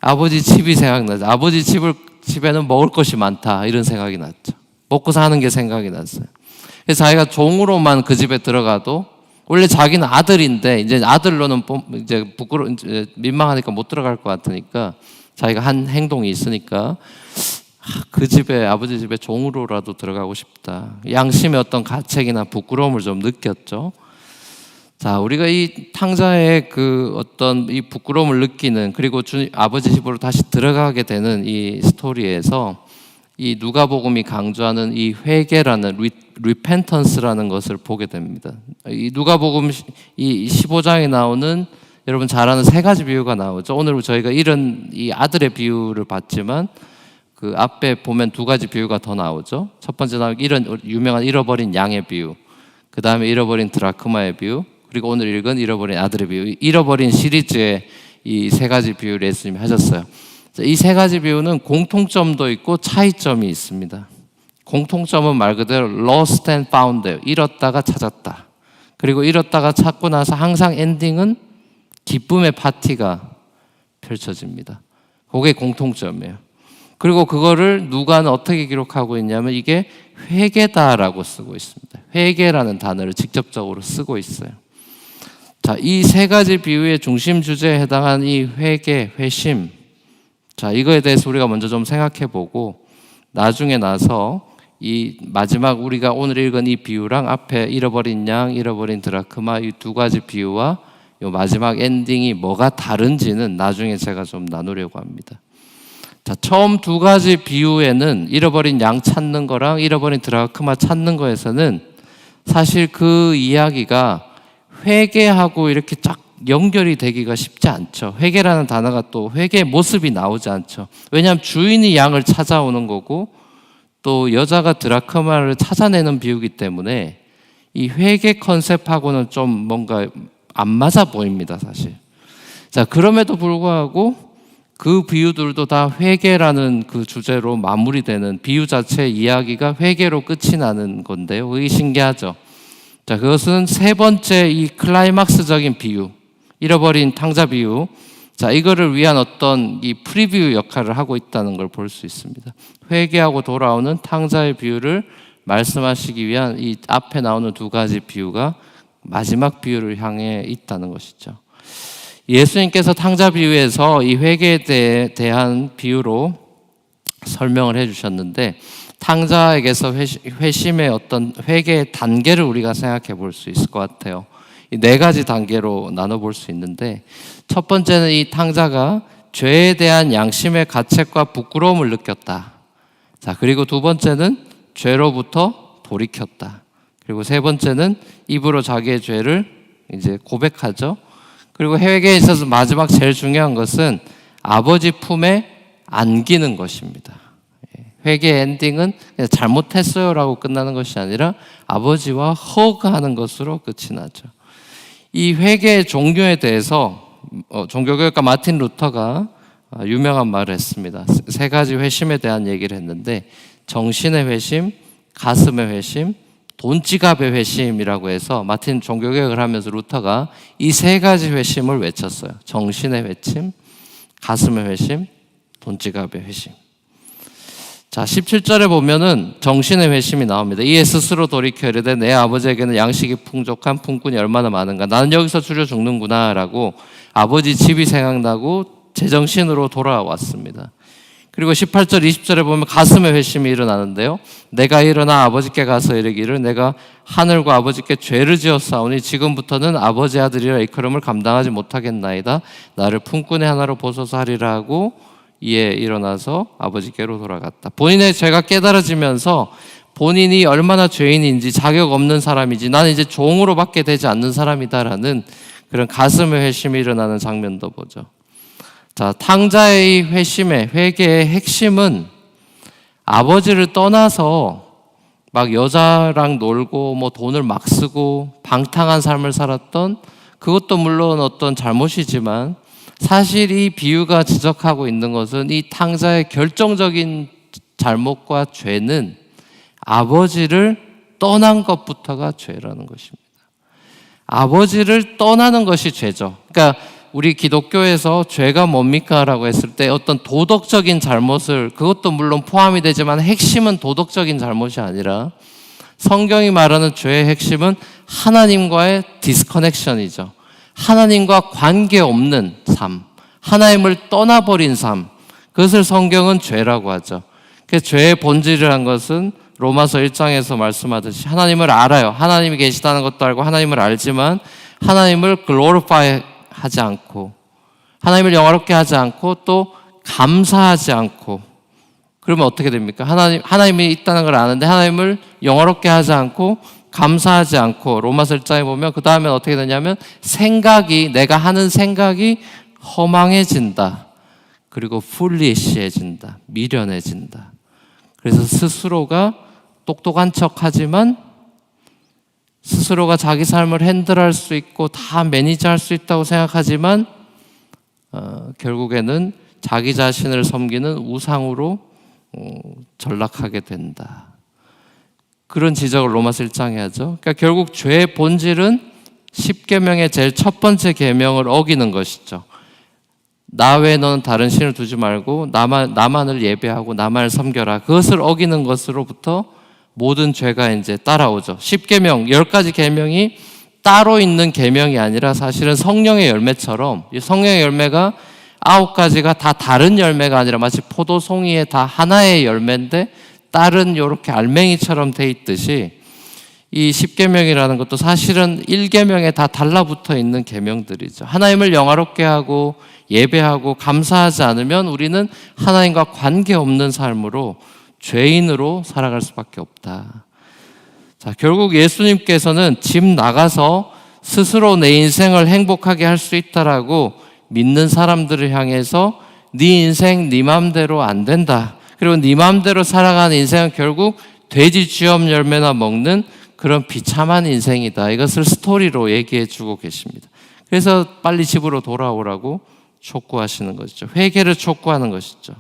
아버지 집이 생각나죠. 아버지 집에는 먹을 것이 많다 이런 생각이 났죠. 먹고 사는 게 생각이 났어요. 그래서 자기가 종으로만 그 집에 들어가도 원래 자기는 아들인데 이제 아들로는 이제 이제 민망하니까 못 들어갈 것 같으니까 자기가 한 행동이 있으니까 그 집에 아버지 집에 종으로라도 들어가고 싶다. 양심의 어떤 가책이나 부끄러움을 좀 느꼈죠. 자, 우리가 이 탕자의 그 어떤 이 부끄러움을 느끼는 그리고 아버지 집으로 다시 들어가게 되는 이 스토리에서 이 누가복음이 강조하는 이 회개라는 리펜턴스라는 것을 보게 됩니다. 이 누가복음 이 15장에 나오는 여러분 잘 아는 세 가지 비유가 나오죠. 오늘 저희가 이런 이 아들의 비유를 봤지만 그 앞에 보면 두 가지 비유가 더 나오죠. 첫 번째 나오는 이런 유명한 잃어버린 양의 비유, 그 다음에 잃어버린 드라크마의 비유, 그리고 오늘 읽은 잃어버린 아들의 비유. 잃어버린 시리즈의 이 세 가지 비유를 예수님이 하셨어요. 이 세 가지 비유는 공통점도 있고 차이점이 있습니다. 공통점은 말 그대로 lost and found, 잃었다가 찾았다. 그리고 잃었다가 찾고 나서 항상 엔딩은 기쁨의 파티가 펼쳐집니다. 그게 공통점이에요. 그리고 그거를 누가는 어떻게 기록하고 있냐면 이게 회개다라고 쓰고 있습니다. 회개라는 단어를 직접적으로 쓰고 있어요. 자, 이 세 가지 비유의 중심 주제에 해당하는 이 회개, 회심. 자, 이거에 대해서 우리가 먼저 좀 생각해 보고 나중에 나서 이 마지막 우리가 오늘 읽은 이 비유랑 앞에 잃어버린 양, 잃어버린 드라크마 이 두 가지 비유와 이 마지막 엔딩이 뭐가 다른지는 나중에 제가 좀 나누려고 합니다. 자, 처음 두 가지 비유에는 잃어버린 양 찾는 거랑 잃어버린 드라크마 찾는 거에서는 사실 그 이야기가 회개하고 이렇게 쫙 연결이 되기가 쉽지 않죠. 회개라는 단어가 또 회개의 모습이 나오지 않죠. 왜냐하면 주인이 양을 찾아오는 거고 또 여자가 드라크마를 찾아내는 비유이기 때문에 이 회개 컨셉하고는 좀 뭔가 안 맞아 보입니다, 사실. 자, 그럼에도 불구하고 그 비유들도 다 회개라는 그 주제로 마무리되는 비유 자체의 이야기가 회개로 끝이 나는 건데요. 그게 신기하죠. 자, 그것은 세 번째 이 클라이막스적인 비유, 잃어버린 탕자 비유. 자, 이거를 위한 어떤 이 프리뷰 역할을 하고 있다는 걸 볼 수 있습니다. 회개하고 돌아오는 탕자의 비유를 말씀하시기 위한 이 앞에 나오는 두 가지 비유가 마지막 비유를 향해 있다는 것이죠. 예수님께서 탕자 비유에서 이 회개에 대한 비유로 설명을 해주셨는데 탕자에게서 회심의 어떤 회개의 단계를 우리가 생각해 볼 수 있을 것 같아요. 이 네 가지 단계로 나눠볼 수 있는데 첫 번째는 이 탕자가 죄에 대한 양심의 가책과 부끄러움을 느꼈다. 자, 그리고 두 번째는 죄로부터 돌이켰다. 그리고 세 번째는 입으로 자기의 죄를 이제 고백하죠. 그리고 회개에 있어서 마지막 제일 중요한 것은 아버지 품에 안기는 것입니다. 회개의 엔딩은 그냥 잘못했어요라고 끝나는 것이 아니라 아버지와 허그하는 것으로 끝이 나죠. 이 회개의 종교에 대해서 종교교육가 마틴 루터가 유명한 말을 했습니다. 세 가지 회심에 대한 얘기를 했는데 정신의 회심, 가슴의 회심, 돈지갑의 회심이라고 해서 마틴 종교개혁을 하면서 루터가 이 세 가지 회심을 외쳤어요. 정신의 회심, 가슴의 회심, 돈지갑의 회심. 자, 17절에 보면은 정신의 회심이 나옵니다. 이에 스스로 돌이켜 이르되 내 아버지에게는 양식이 풍족한 품꾼이 얼마나 많은가. 나는 여기서 줄여 죽는구나 라고 아버지 집이 생각나고 제정신으로 돌아왔습니다. 그리고 18절, 20절에 보면 가슴의 회심이 일어나는데요. 내가 일어나 아버지께 가서 이르기를 내가 하늘과 아버지께 죄를 지었사오니 지금부터는 아버지 아들이라 이끌음을 감당하지 못하겠나이다. 나를 품꾼의 하나로 보소서 하리라 하고 이에 일어나서 아버지께로 돌아갔다. 본인의 죄가 깨달아지면서 본인이 얼마나 죄인인지 자격 없는 사람이지 나는 이제 종으로 받게 되지 않는 사람이다라는 그런 가슴의 회심이 일어나는 장면도 보죠. 자, 탕자의 회심의 회개의 핵심은 아버지를 떠나서 막 여자랑 놀고 뭐 돈을 막 쓰고 방탕한 삶을 살았던 그것도 물론 어떤 잘못이지만 사실 이 비유가 지적하고 있는 것은 이 탕자의 결정적인 잘못과 죄는 아버지를 떠난 것부터가 죄라는 것입니다. 아버지를 떠나는 것이 죄죠. 그러니까 우리 기독교에서 죄가 뭡니까? 라고 했을 때 어떤 도덕적인 잘못을 그것도 물론 포함이 되지만 핵심은 도덕적인 잘못이 아니라 성경이 말하는 죄의 핵심은 하나님과의 디스커넥션이죠. 하나님과 관계없는 삶, 하나님을 떠나버린 삶, 그것을 성경은 죄라고 하죠. 그 죄의 본질이란 것은 로마서 1장에서 말씀하듯이 하나님을 알아요. 하나님이 계시다는 것도 알고 하나님을 알지만 하나님을 glorify 하지 않고 하나님을 영화롭게 하지 않고 또 감사하지 않고 그러면 어떻게 됩니까? 하나님이 있다는 걸 아는데 하나님을 영화롭게 하지 않고 감사하지 않고 로마서 1장에 보면 그 다음에 어떻게 되냐면 내가 하는 생각이 허망해진다. 그리고 foolish해진다. 미련해진다. 그래서 스스로가 똑똑한 척하지만 스스로가 자기 삶을 핸들할 수 있고 다 매니지할 수 있다고 생각하지만 결국에는 자기 자신을 섬기는 우상으로 전락하게 된다. 그런 지적을 로마서 1장에 하죠. 그러니까 결국 죄의 본질은 10계명의 제일 첫 번째 계명을 어기는 것이죠. 나 외에 너는 다른 신을 두지 말고 나만을 예배하고 나만을 섬겨라. 그것을 어기는 것으로부터 모든 죄가 이제 따라오죠. 10계명, 10가지 계명이 따로 있는 계명이 아니라 사실은 성령의 열매처럼 이 성령의 열매가 9가지가 다 다른 열매가 아니라 마치 포도송이에 다 하나의 열매인데 다른 이렇게 알맹이처럼 돼 있듯이 이 10계명이라는 것도 사실은 1계명에 다 달라붙어 있는 계명들이죠. 하나님을 영화롭게 하고 예배하고 감사하지 않으면 우리는 하나님과 관계없는 삶으로 죄인으로 살아갈 수밖에 없다. 자, 결국 예수님께서는 집 나가서 스스로 내 인생을 행복하게 할 수 있다라고 믿는 사람들을 향해서 네 인생 네 맘대로 안 된다. 그리고 네 맘대로 살아가는 인생은 결국 돼지 쥐염 열매나 먹는 그런 비참한 인생이다. 이것을 스토리로 얘기해 주고 계십니다. 그래서 빨리 집으로 돌아오라고 촉구하시는 것이죠. 회개를 촉구하는 것이죠.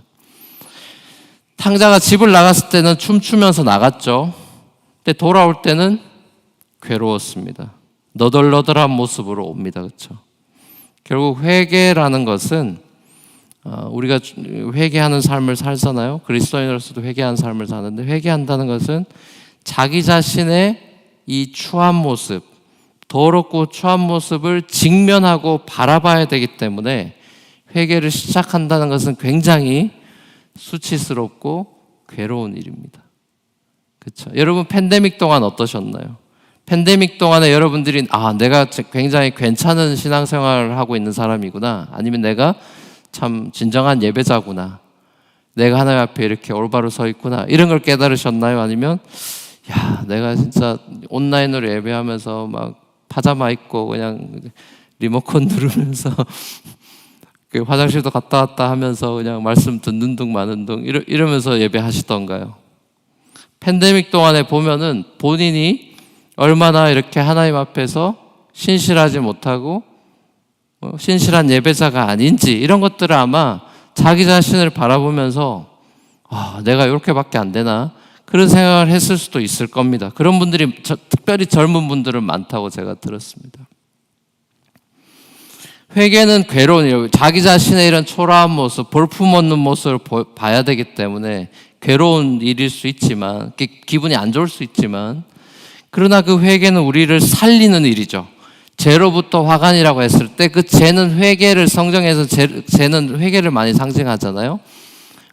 탕자가 집을 나갔을 때는 춤추면서 나갔죠. 근데 돌아올 때는 괴로웠습니다. 너덜너덜한 모습으로 옵니다. 그렇죠? 결국 회개라는 것은 우리가 회개하는 삶을 살잖아요. 그리스도인으로서도 회개하는 삶을 사는데 회개한다는 것은 자기 자신의 이 추한 모습, 더럽고 추한 모습을 직면하고 바라봐야 되기 때문에 회개를 시작한다는 것은 굉장히 수치스럽고 괴로운 일입니다. 그렇죠? 여러분 팬데믹 동안 어떠셨나요? 팬데믹 동안에 여러분들이 내가 굉장히 괜찮은 신앙생활을 하고 있는 사람이구나, 아니면 내가 참 진정한 예배자구나, 내가 하나님 앞에 이렇게 올바로 서 있구나, 이런 걸 깨달으셨나요? 아니면 내가 진짜 온라인으로 예배하면서 막 파자마 입고 그냥 리모컨 누르면서 화장실도 갔다 왔다 하면서 그냥 말씀 듣는 둥 마는 둥 이러면서 예배하시던가요? 팬데믹 동안에 보면은 본인이 얼마나 이렇게 하나님 앞에서 신실하지 못하고 신실한 예배자가 아닌지 이런 것들을 아마 자기 자신을 바라보면서 내가 이렇게밖에 안 되나? 그런 생각을 했을 수도 있을 겁니다. 그런 분들이 특별히 젊은 분들은 많다고 제가 들었습니다. 회개는 괴로운 일, 자기 자신의 이런 초라한 모습, 볼품없는 모습을 봐야 되기 때문에 괴로운 일일 수 있지만, 기분이 안 좋을 수 있지만, 그러나 그 회개는 우리를 살리는 일이죠. 죄로부터 화관이라고 했을 때 그 죄는 회개를, 성경에서 죄는 회개를 많이 상징하잖아요.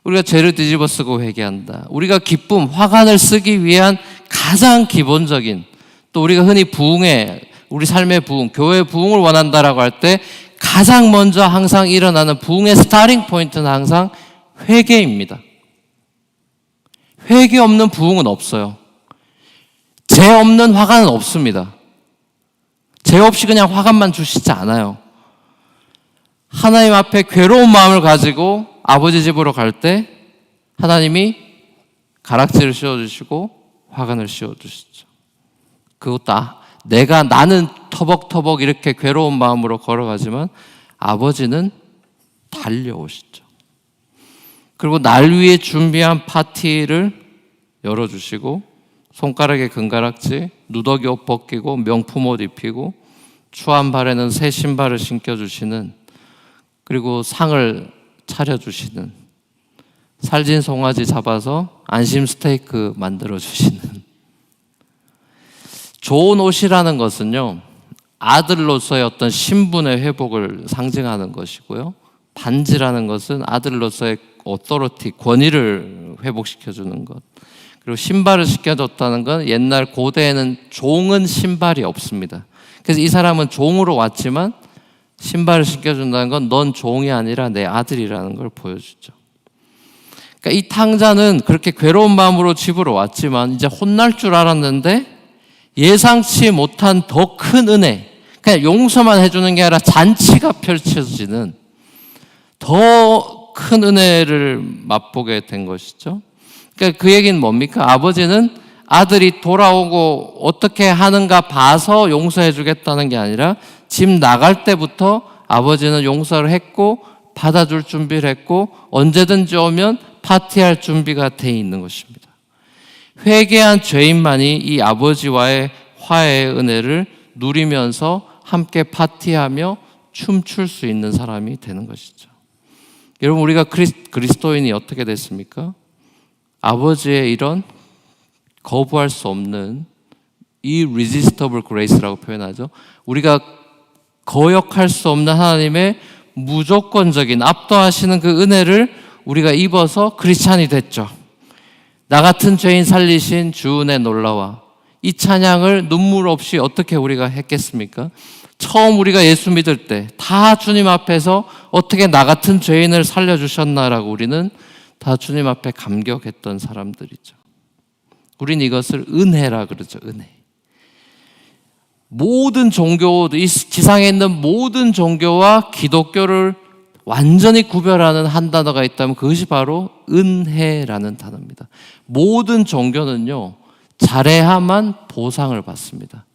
우리가 죄를 뒤집어 쓰고 회개한다. 우리가 기쁨, 화관을 쓰기 위한 가장 기본적인, 또 우리가 흔히 부흥회, 우리 삶의 부흥, 교회의 부흥을 원한다라고 할 때 가장 먼저 항상 일어나는 부흥의 스타팅 포인트는 항상 회개입니다. 회개 없는 부흥은 없어요. 죄 없는 화관은 없습니다. 죄 없이 그냥 화관만 주시지 않아요. 하나님 앞에 괴로운 마음을 가지고 아버지 집으로 갈 때 하나님이 가락지를 씌워주시고 화관을 씌워주시죠. 그것도 나는 터벅터벅 이렇게 괴로운 마음으로 걸어가지만 아버지는 달려오시죠. 그리고 날 위해 준비한 파티를 열어주시고 손가락에 금가락지, 누더기 옷 벗기고 명품 옷 입히고 추한 발에는 새 신발을 신겨주시는, 그리고 상을 차려주시는, 살진 송아지 잡아서 안심 스테이크 만들어주시는. 좋은 옷이라는 것은요, 아들로서의 어떤 신분의 회복을 상징하는 것이고요, 반지라는 것은 아들로서의 오토리티, 권위를 회복시켜주는 것. 그리고 신발을 시켜줬다는 건, 옛날 고대에는 종은 신발이 없습니다. 그래서 이 사람은 종으로 왔지만 신발을 신겨준다는 건 넌 종이 아니라 내 아들이라는 걸 보여주죠. 그러니까 이 탕자는 그렇게 괴로운 마음으로 집으로 왔지만 이제 혼날 줄 알았는데 예상치 못한 더 큰 은혜, 그냥 용서만 해주는 게 아니라 잔치가 펼쳐지는 더 큰 은혜를 맛보게 된 것이죠. 그러니까 그 얘기는 뭡니까? 아버지는 아들이 돌아오고 어떻게 하는가 봐서 용서해 주겠다는 게 아니라 집 나갈 때부터 아버지는 용서를 했고 받아줄 준비를 했고 언제든지 오면 파티할 준비가 돼 있는 것입니다. 회개한 죄인만이 이 아버지와의 화해의 은혜를 누리면서 함께 파티하며 춤출 수 있는 사람이 되는 것이죠. 여러분, 우리가 그리스도인이 어떻게 됐습니까? 아버지의 이런 거부할 수 없는 irresistible grace라고 표현하죠. 우리가 거역할 수 없는 하나님의 무조건적인 압도하시는 그 은혜를 우리가 입어서 크리스찬이 됐죠. 나 같은 죄인 살리신 주 은혜 놀라와. 이 찬양을 눈물 없이 어떻게 우리가 했겠습니까? 처음 우리가 예수 믿을 때 다 주님 앞에서 어떻게 나 같은 죄인을 살려주셨나라고 우리는 다 주님 앞에 감격했던 사람들이죠. 우린 이것을 은혜라 그러죠. 은혜. 모든 종교, 이 지상에 있는 모든 종교와 기독교를 완전히 구별하는 한 단어가 있다면 그것이 바로 은혜라는 단어입니다. 모든 종교는요, 잘해야만 보상을 받습니다.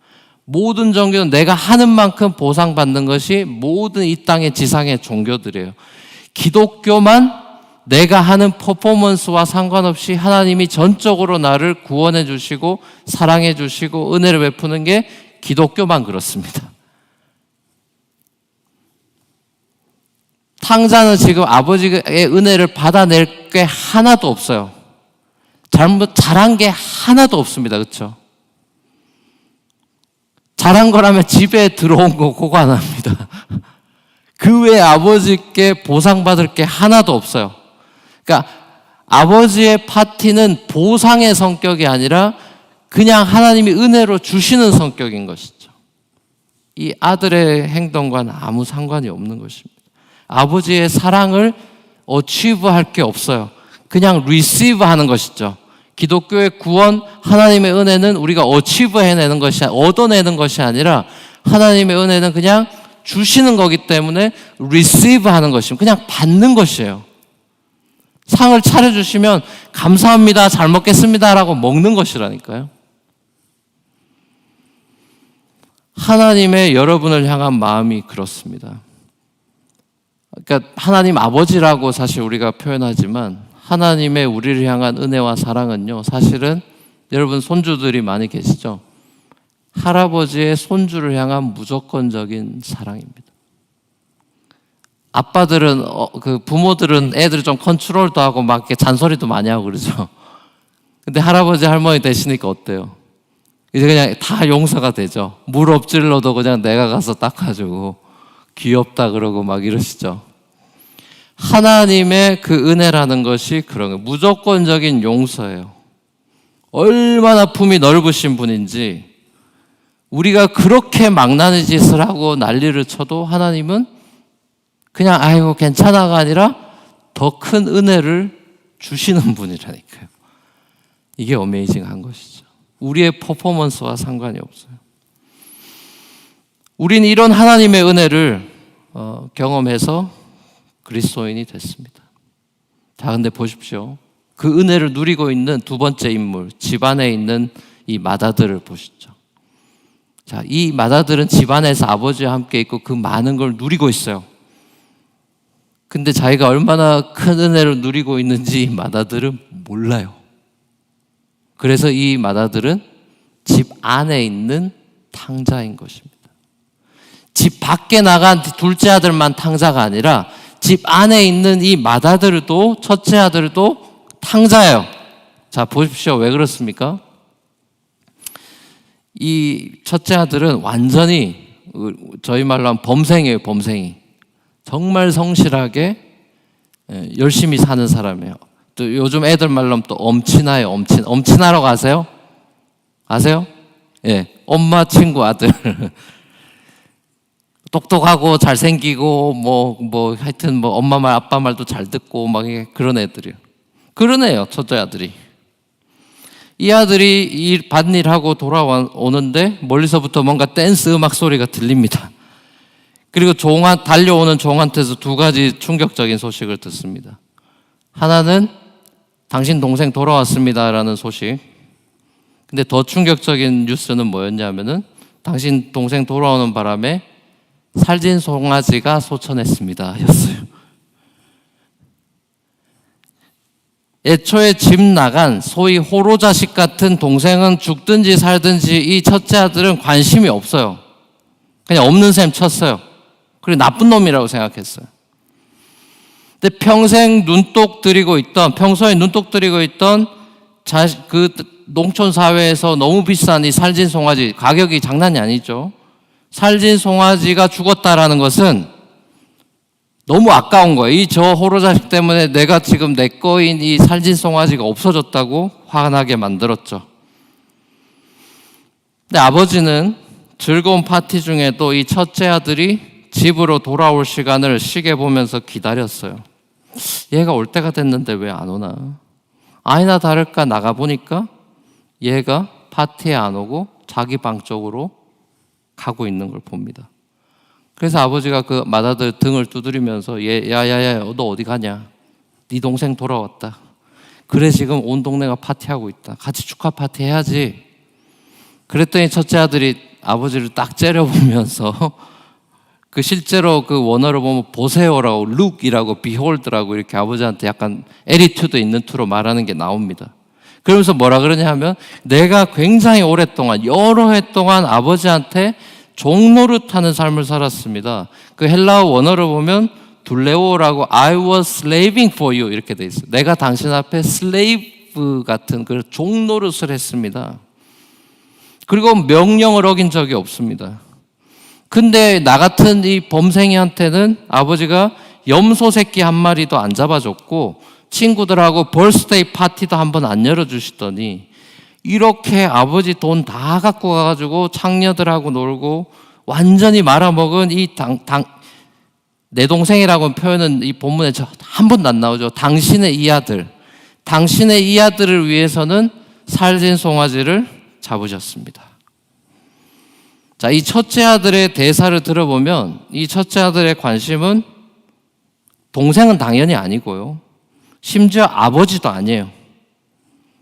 모든 종교는 내가 하는 만큼 보상받는 것이 모든 이 땅의 지상의 종교들이에요. 기독교만 내가 하는 퍼포먼스와 상관없이 하나님이 전적으로 나를 구원해 주시고 사랑해 주시고 은혜를 베푸는 게 기독교만 그렇습니다. 탕자는 지금 아버지의 은혜를 받아낼 게 하나도 없어요. 잘한 게 하나도 없습니다. 그렇죠? 잘한 거라면 집에 들어온 거 그거 하나입니다. 그 외에 아버지께 보상받을 게 하나도 없어요. 그러니까 아버지의 파티는 보상의 성격이 아니라 그냥 하나님이 은혜로 주시는 성격인 것이죠. 이 아들의 행동과는 아무 상관이 없는 것입니다. 아버지의 사랑을 어치브할 게 없어요. 그냥 리시브 하는 것이죠. 기독교의 구원, 하나님의 은혜는 우리가 어치브 해내는 것이, 얻어내는 것이 아니라 하나님의 은혜는 그냥 주시는 거기 때문에 리시브 하는 것입니다. 그냥 받는 것이에요. 상을 차려주시면 감사합니다, 잘 먹겠습니다 라고 먹는 것이라니까요. 하나님의 여러분을 향한 마음이 그렇습니다. 그러니까 하나님 아버지라고 사실 우리가 표현하지만 하나님의 우리를 향한 은혜와 사랑은요, 사실은 여러분 손주들이 많이 계시죠? 할아버지의 손주를 향한 무조건적인 사랑입니다. 아빠들은 그 부모들은 애들을 좀 컨트롤도 하고 막 이렇게 잔소리도 많이 하고 그러죠. 근데 할아버지 할머니 되시니까 어때요? 이제 그냥 다 용서가 되죠. 물 엎질러도 그냥 내가 가서 닦아주고 귀엽다 그러고 막 이러시죠. 하나님의 그 은혜라는 것이 그런 거예요. 무조건적인 용서예요. 얼마나 품이 넓으신 분인지 우리가 그렇게 망나니 짓을 하고 난리를 쳐도 하나님은 그냥 아이고 괜찮아가 아니라 더 큰 은혜를 주시는 분이라니까요. 이게 어메이징한 것이죠. 우리의 퍼포먼스와 상관이 없어요. 우린 이런 하나님의 은혜를 경험해서 그리스도인이 됐습니다. 자, 근데 보십시오. 그 은혜를 누리고 있는 두 번째 인물, 집안에 있는 이 맏아들을 보시죠. 자, 이 맏아들은 집안에서 아버지와 함께 있고 그 많은 걸 누리고 있어요. 근데 자기가 얼마나 큰 은혜를 누리고 있는지 이 맏아들은 몰라요. 그래서 이 맏아들은 집 안에 있는 탕자인 것입니다. 집 밖에 나간 둘째 아들만 탕자가 아니라 집 안에 있는 이 맏아들도 첫째 아들도 탕자예요. 자, 보십시오. 왜 그렇습니까? 이 첫째 아들은 완전히 저희 말로 하면 범생이에요. 범생이. 정말 성실하게 열심히 사는 사람이에요. 또 요즘 애들 말로 하면 또 엄친아예요. 엄친아라고 아세요? 아세요? 예, 엄마 친구 아들. 똑똑하고 잘생기고 하여튼 엄마 말 아빠 말도 잘 듣고 막 그런 애들이에요. 그런 애예요. 첫째 아들이. 이 아들이 밭일하고 돌아오는데 멀리서부터 뭔가 댄스 음악 소리가 들립니다. 그리고 달려오는 종한테서 두 가지 충격적인 소식을 듣습니다. 하나는 당신 동생 돌아왔습니다라는 소식. 근데 더 충격적인 뉴스는 뭐였냐면은 당신 동생 돌아오는 바람에 살진 송아지가 소천했습니다 였어요. 애초에 집 나간 소위 호로자식 같은 동생은 죽든지 살든지 이 첫째 아들은 관심이 없어요. 그냥 없는 셈 쳤어요. 그리고 나쁜 놈이라고 생각했어요. 근데 평소에 눈독 들이고 있던 그 농촌 사회에서 너무 비싼 이 살진 송아지, 가격이 장난이 아니죠. 살진 송아지가 죽었다라는 것은 너무 아까운 거예요. 저 호로자식 때문에 내가 지금 내 거인 이 살진 송아지가 없어졌다고 화나게 만들었죠. 근데 아버지는 즐거운 파티 중에도 이 첫째 아들이 집으로 돌아올 시간을 시계 보면서 기다렸어요. 얘가 올 때가 됐는데 왜 안 오나? 아니나 다를까 나가보니까 얘가 파티에 안 오고 자기 방 쪽으로 가고 있는 걸 봅니다. 그래서 아버지가 그 맏아들 등을 두드리면서 야야야 너 어디 가냐? 네 동생 돌아왔다. 그래 지금 온 동네가 파티하고 있다. 같이 축하 파티 해야지. 그랬더니 첫째 아들이 아버지를 딱 째려보면서 그 실제로 그 원어로 보면 보세요라고 look이라고 behold라고 이렇게 아버지한테 약간 에리튜드 있는 투로 말하는 게 나옵니다. 그러면서 뭐라 그러냐 하면 내가 굉장히 오랫동안 여러 해 동안 아버지한테 종노릇하는 삶을 살았습니다. 그 헬라어 원어로 보면 둘레오라고 I was slaving for you 이렇게 돼 있어요. 내가 당신 앞에 슬레이브 같은 그 종노릇을 했습니다. 그리고 명령을 어긴 적이 없습니다. 근데 나 같은 이 범생이한테는 아버지가 염소 새끼 한 마리도 안 잡아줬고 친구들하고 벌스데이 파티도 한번 안 열어주시더니 이렇게 아버지 돈 다 갖고 가가지고 창녀들하고 놀고 완전히 말아먹은 내 동생이라고 표현은 이 본문에 한 번도 안 나오죠. 당신의 이 아들을 위해서는 살진 송아지를 잡으셨습니다. 자, 이 첫째 아들의 대사를 들어보면 이 첫째 아들의 관심은 동생은 당연히 아니고요. 심지어 아버지도 아니에요.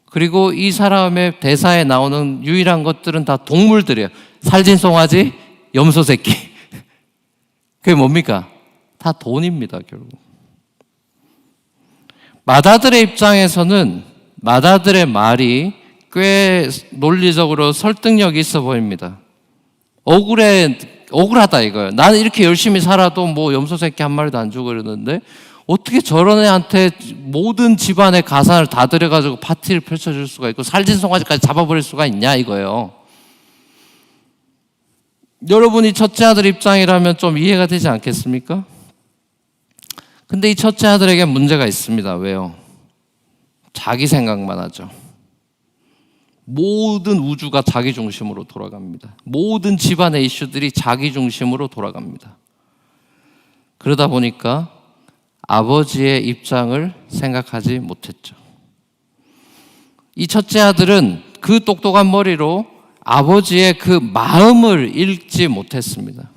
그리고 이 사람의 대사에 나오는 유일한 것들은 다 동물들이에요. 살진 송아지, 염소 새끼. 그게 뭡니까? 다 돈입니다, 결국. 맏아들의 입장에서는 맏아들의 말이 꽤 논리적으로 설득력이 있어 보입니다. 억울하다 이거예요. 나는 이렇게 열심히 살아도 뭐 염소 새끼 한 마리도 안 주고 그러는데 어떻게 저런 애한테 모든 집안의 가산을 다 들여가지고 파티를 펼쳐줄 수가 있고 살진송아지까지 잡아버릴 수가 있냐 이거예요. 여러분이 첫째 아들 입장이라면 좀 이해가 되지 않겠습니까? 근데 이 첫째 아들에게 문제가 있습니다. 왜요? 자기 생각만 하죠. 모든 우주가 자기 중심으로 돌아갑니다. 모든 집안의 이슈들이 자기 중심으로 돌아갑니다. 그러다 보니까 아버지의 입장을 생각하지 못했죠. 이 첫째 아들은 그 똑똑한 머리로 아버지의 그 마음을 읽지 못했습니다.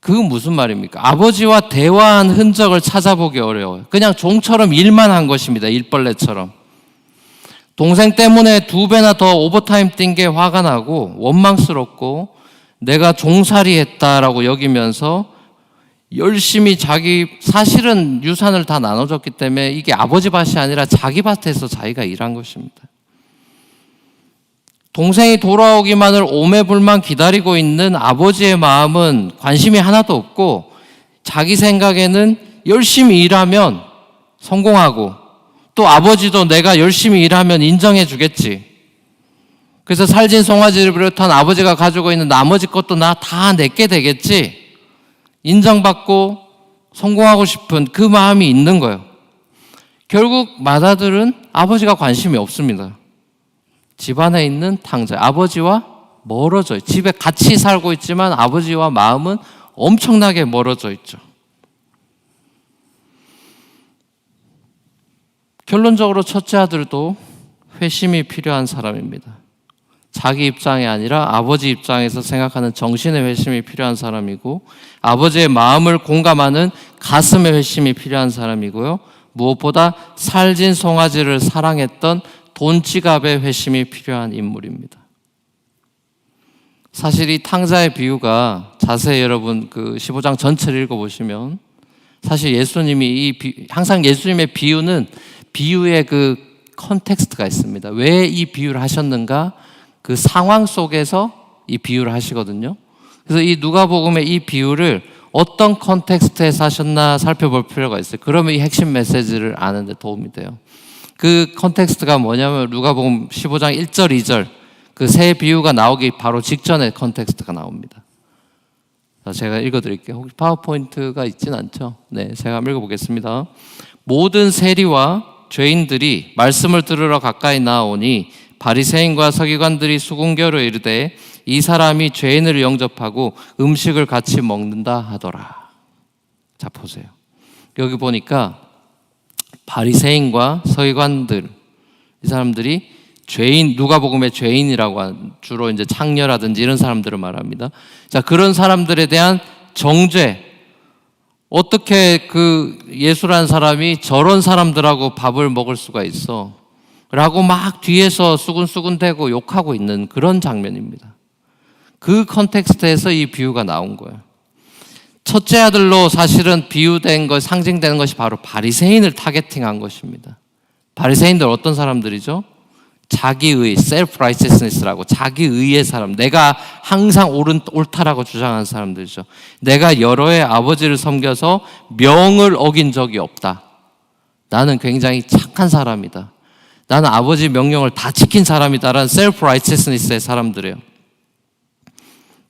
그건 무슨 말입니까? 아버지와 대화한 흔적을 찾아보기 어려워요. 그냥 종처럼 일만 한 것입니다. 일벌레처럼. 동생 때문에 2배나 더 오버타임 뛴 게 화가 나고 원망스럽고 내가 종살이 했다라고 여기면서 열심히 사실은 유산을 다 나눠줬기 때문에 이게 아버지 밭이 아니라 자기 밭에서 자기가 일한 것입니다. 동생이 돌아오기만을 오매불만 기다리고 있는 아버지의 마음은 관심이 하나도 없고 자기 생각에는 열심히 일하면 성공하고 또 아버지도 내가 열심히 일하면 인정해 주겠지. 그래서 살진 송아지를 비롯한 아버지가 가지고 있는 나머지 것도 나 다 내게 되겠지. 인정받고 성공하고 싶은 그 마음이 있는 거예요. 결국 맏아들은 아버지가 관심이 없습니다. 집안에 있는 탕자, 아버지와 멀어져 있죠. 집에 같이 살고 있지만 아버지와 마음은 엄청나게 멀어져 있죠. 결론적으로 첫째 아들도 회심이 필요한 사람입니다. 자기 입장이 아니라 아버지 입장에서 생각하는 정신의 회심이 필요한 사람이고 아버지의 마음을 공감하는 가슴의 회심이 필요한 사람이고요. 무엇보다 살진 송아지를 사랑했던 돈 지갑의 회심이 필요한 인물입니다. 사실 이 탕자의 비유가 자세히 여러분 그 15장 전체를 읽어보시면 사실 예수님이 항상 예수님의 비유는 비유의 그 컨텍스트가 있습니다. 왜 이 비유를 하셨는가? 그 상황 속에서 이 비유를 하시거든요. 그래서 이 누가복음의 이 비유를 어떤 컨텍스트에서 하셨나 살펴볼 필요가 있어요. 그러면 이 핵심 메시지를 아는 데 도움이 돼요. 그 컨텍스트가 뭐냐면 누가복음 15장 1절, 2절 그 세 비유가 나오기 바로 직전에 컨텍스트가 나옵니다. 제가 읽어드릴게요. 혹시 파워포인트가 있진 않죠? 네, 제가 한번 읽어보겠습니다. 모든 세리와 죄인들이 말씀을 들으러 가까이 나오니 바리새인과 서기관들이 수군결을 이르되 이 사람이 죄인을 영접하고 음식을 같이 먹는다 하더라. 자 보세요. 여기 보니까 바리새인과 서기관들 이 사람들이 죄인, 누가복음의 죄인이라고 주로 이제 창녀라든지 이런 사람들을 말합니다. 자, 그런 사람들에 대한 정죄. 어떻게 그 예수라는 사람이 저런 사람들하고 밥을 먹을 수가 있어? 라고 막 뒤에서 수군수군대고 욕하고 있는 그런 장면입니다. 그 컨텍스트에서 이 비유가 나온 거예요. 첫째 아들로 사실은 비유된 것, 상징되는 것이 바로 바리새인을 타겟팅한 것입니다. 바리새인들 어떤 사람들이죠? 자기의, self-righteousness라고 자기의의 사람, 내가 항상 옳다라고 주장하는 사람들이죠. 내가 여러 해 아버지를 섬겨서 명을 어긴 적이 없다. 나는 굉장히 착한 사람이다. 나는 아버지 명령을 다 지킨 사람이다라는 self-righteousness의 사람들이에요.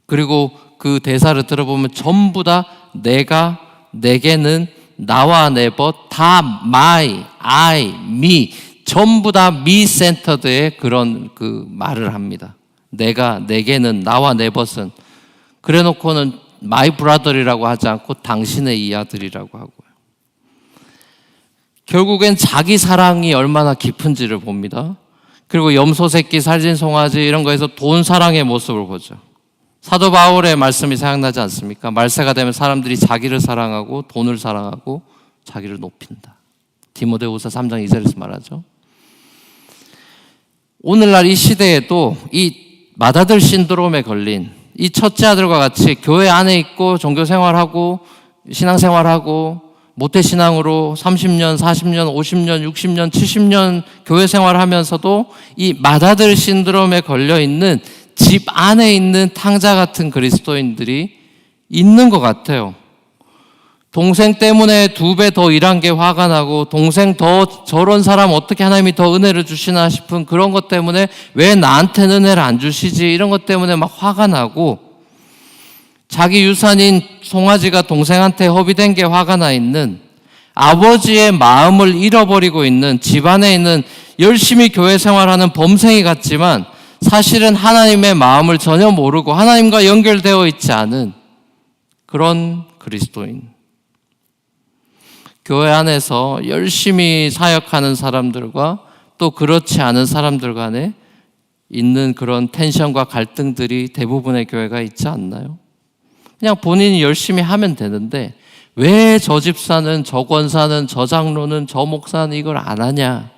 그리고 그 대사를 들어보면 전부 다 내가, 내게는, 나와 내 것, 다 my, I, me 전부 다 me-centered의 그런 그 말을 합니다. 내가, 내게는, 나와 내 것은 그래놓고는 my brother이라고 하지 않고 당신의 이 아들이라고 하고요. 결국엔 자기 사랑이 얼마나 깊은지를 봅니다. 그리고 염소 새끼, 살진 송아지 이런 거에서 돈 사랑의 모습을 보죠. 사도 바울의 말씀이 생각나지 않습니까? 말세가 되면 사람들이 자기를 사랑하고 돈을 사랑하고 자기를 높인다. 디모데후서 3장 2절에서 말하죠. 오늘날 이 시대에도 이 맏아들 신드롬에 걸린 이 첫째 아들과 같이 교회 안에 있고 종교 생활하고 신앙생활하고 모태신앙으로 30년, 40년, 50년, 60년, 70년 교회 생활하면서도 이 맏아들 신드롬에 걸려있는 집 안에 있는 탕자 같은 그리스도인들이 있는 것 같아요. 동생 때문에 2배 더 일한 게 화가 나고, 동생 더 저런 사람 어떻게 하나님이 더 은혜를 주시나 싶은 그런 것 때문에 왜 나한테는 은혜를 안 주시지, 이런 것 때문에 막 화가 나고, 자기 유산인 송아지가 동생한테 허비된 게 화가 나 있는, 아버지의 마음을 잃어버리고 있는, 집안에 있는 열심히 교회 생활하는 범생이 같지만 사실은 하나님의 마음을 전혀 모르고 하나님과 연결되어 있지 않은 그런 그리스도인. 교회 안에서 열심히 사역하는 사람들과 또 그렇지 않은 사람들 간에 있는 그런 텐션과 갈등들이 대부분의 교회가 있지 않나요? 그냥 본인이 열심히 하면 되는데 왜 저 집사는, 저 권사는, 저 장로는, 저 목사는 이걸 안 하냐?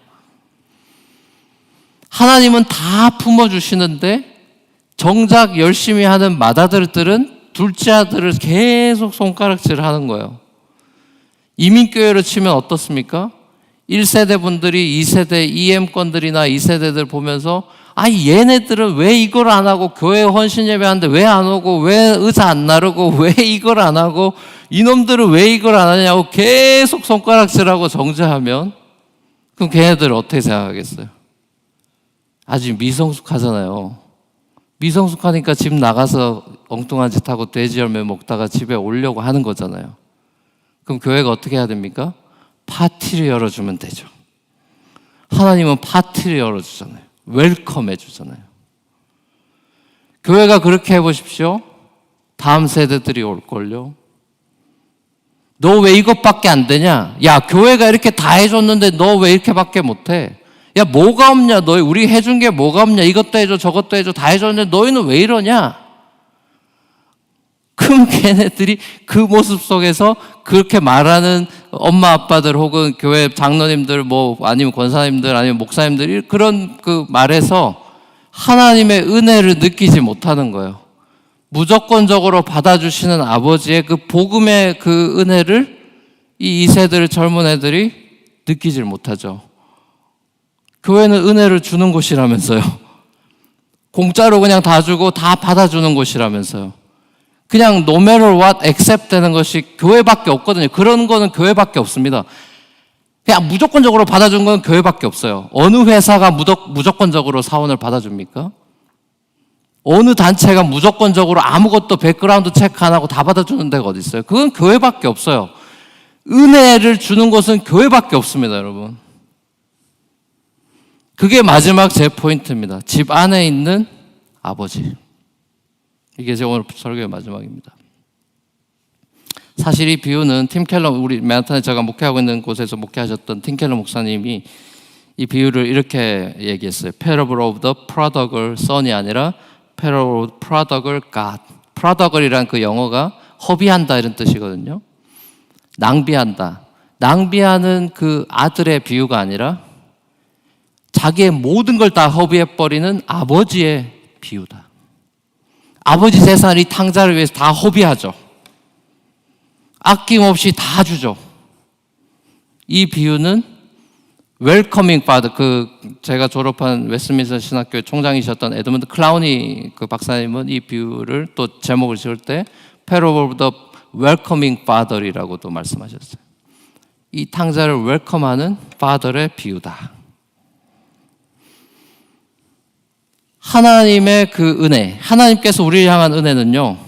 하나님은 다 품어주시는데 정작 열심히 하는 맏아들들은 둘째 아들을 계속 손가락질 하는 거예요. 이민교회로 치면 어떻습니까? 1세대 분들이 2세대 EM권들이나 2세대들 보면서 얘네들은 왜 이걸 안 하고 교회 헌신 예배하는데 왜 안 오고, 왜 의자 안 나르고, 왜 이걸 안 하고, 이놈들은 왜 이걸 안 하냐고 계속 손가락질하고 정죄하면 그럼 걔네들 어떻게 생각하겠어요? 아주 미성숙하잖아요. 미성숙하니까 집 나가서 엉뚱한 짓 하고 돼지 열매 먹다가 집에 오려고 하는 거잖아요. 그럼 교회가 어떻게 해야 됩니까? 파티를 열어주면 되죠. 하나님은 파티를 열어주잖아요. 웰컴 해주잖아요. 교회가 그렇게 해보십시오. 다음 세대들이 올걸요. 너 왜 이것밖에 안 되냐? 야, 교회가 이렇게 다 해줬는데 너 왜 이렇게밖에 못해? 야, 뭐가 없냐? 너희 우리 해준 게 뭐가 없냐? 이것도 해줘, 저것도 해줘, 다 해줬는데 너희는 왜 이러냐? 그럼 걔네들이 그 모습 속에서 그렇게 말하는 엄마 아빠들 혹은 교회 장로님들 아니면 권사님들 아니면 목사님들이 그런 그 말에서 하나님의 은혜를 느끼지 못하는 거예요. 무조건적으로 받아주시는 아버지의 그 복음의 그 은혜를 이 2세들 젊은 애들이 느끼질 못하죠. 교회는 은혜를 주는 곳이라면서요. 공짜로 그냥 다 주고 다 받아주는 곳이라면서요. 그냥 no matter what accept 되는 것이 교회밖에 없거든요. 그런 거는 교회밖에 없습니다. 그냥 무조건적으로 받아준 건 교회밖에 없어요. 어느 회사가 무조건적으로 사원을 받아줍니까? 어느 단체가 무조건적으로 아무것도 백그라운드 체크 안 하고 다 받아주는 데가 어디 있어요? 그건 교회밖에 없어요. 은혜를 주는 곳은 교회밖에 없습니다, 여러분. 그게 마지막 제 포인트입니다. 집 안에 있는 아버지. 이게 제 오늘 설교의 마지막입니다. 사실 이 비유는 팀 켈러, 우리 맨하탄에 제가 목회하고 있는 곳에서 목회하셨던 팀 켈러 목사님이 이 비유를 이렇게 얘기했어요. Parable of the prodigal son이 아니라 Parable of the prodigal God. prodigal이란 그 영어가 허비한다 이런 뜻이거든요. 낭비한다. 낭비하는 그 아들의 비유가 아니라 자기의 모든 걸 다 허비해버리는 아버지의 비유다. 아버지 재산을 이 탕자를 위해서 다 허비하죠. 아낌없이 다 주죠. 이 비유는 웰커밍 파더, 제가 졸업한 웨스트민스터 신학교의 총장이셨던 에드먼드 클라우니 그 박사님은 이 비유를 또 제목을 지을 때 Parable of the Welcoming Father이라고도 말씀하셨어요. 이 탕자를 웰컴하는 파더의 비유다. 하나님의 그 은혜, 하나님께서 우리를 향한 은혜는요,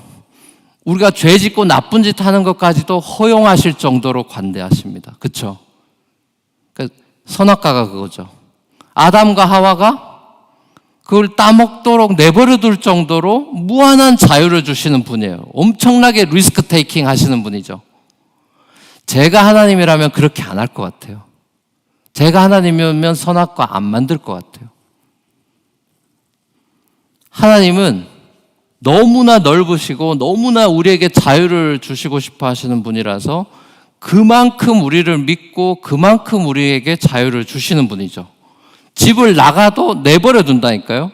우리가 죄 짓고 나쁜 짓 하는 것까지도 허용하실 정도로 관대하십니다. 그렇죠? 선악과가 그거죠. 아담과 하와가 그걸 따먹도록 내버려둘 정도로 무한한 자유를 주시는 분이에요. 엄청나게 리스크 테이킹 하시는 분이죠. 제가 하나님이라면 그렇게 안 할 것 같아요. 제가 하나님이면 선악과 안 만들 것 같아요. 하나님은 너무나 넓으시고 너무나 우리에게 자유를 주시고 싶어 하시는 분이라서 그만큼 우리를 믿고 그만큼 우리에게 자유를 주시는 분이죠. 집을 나가도 내버려 둔다니까요.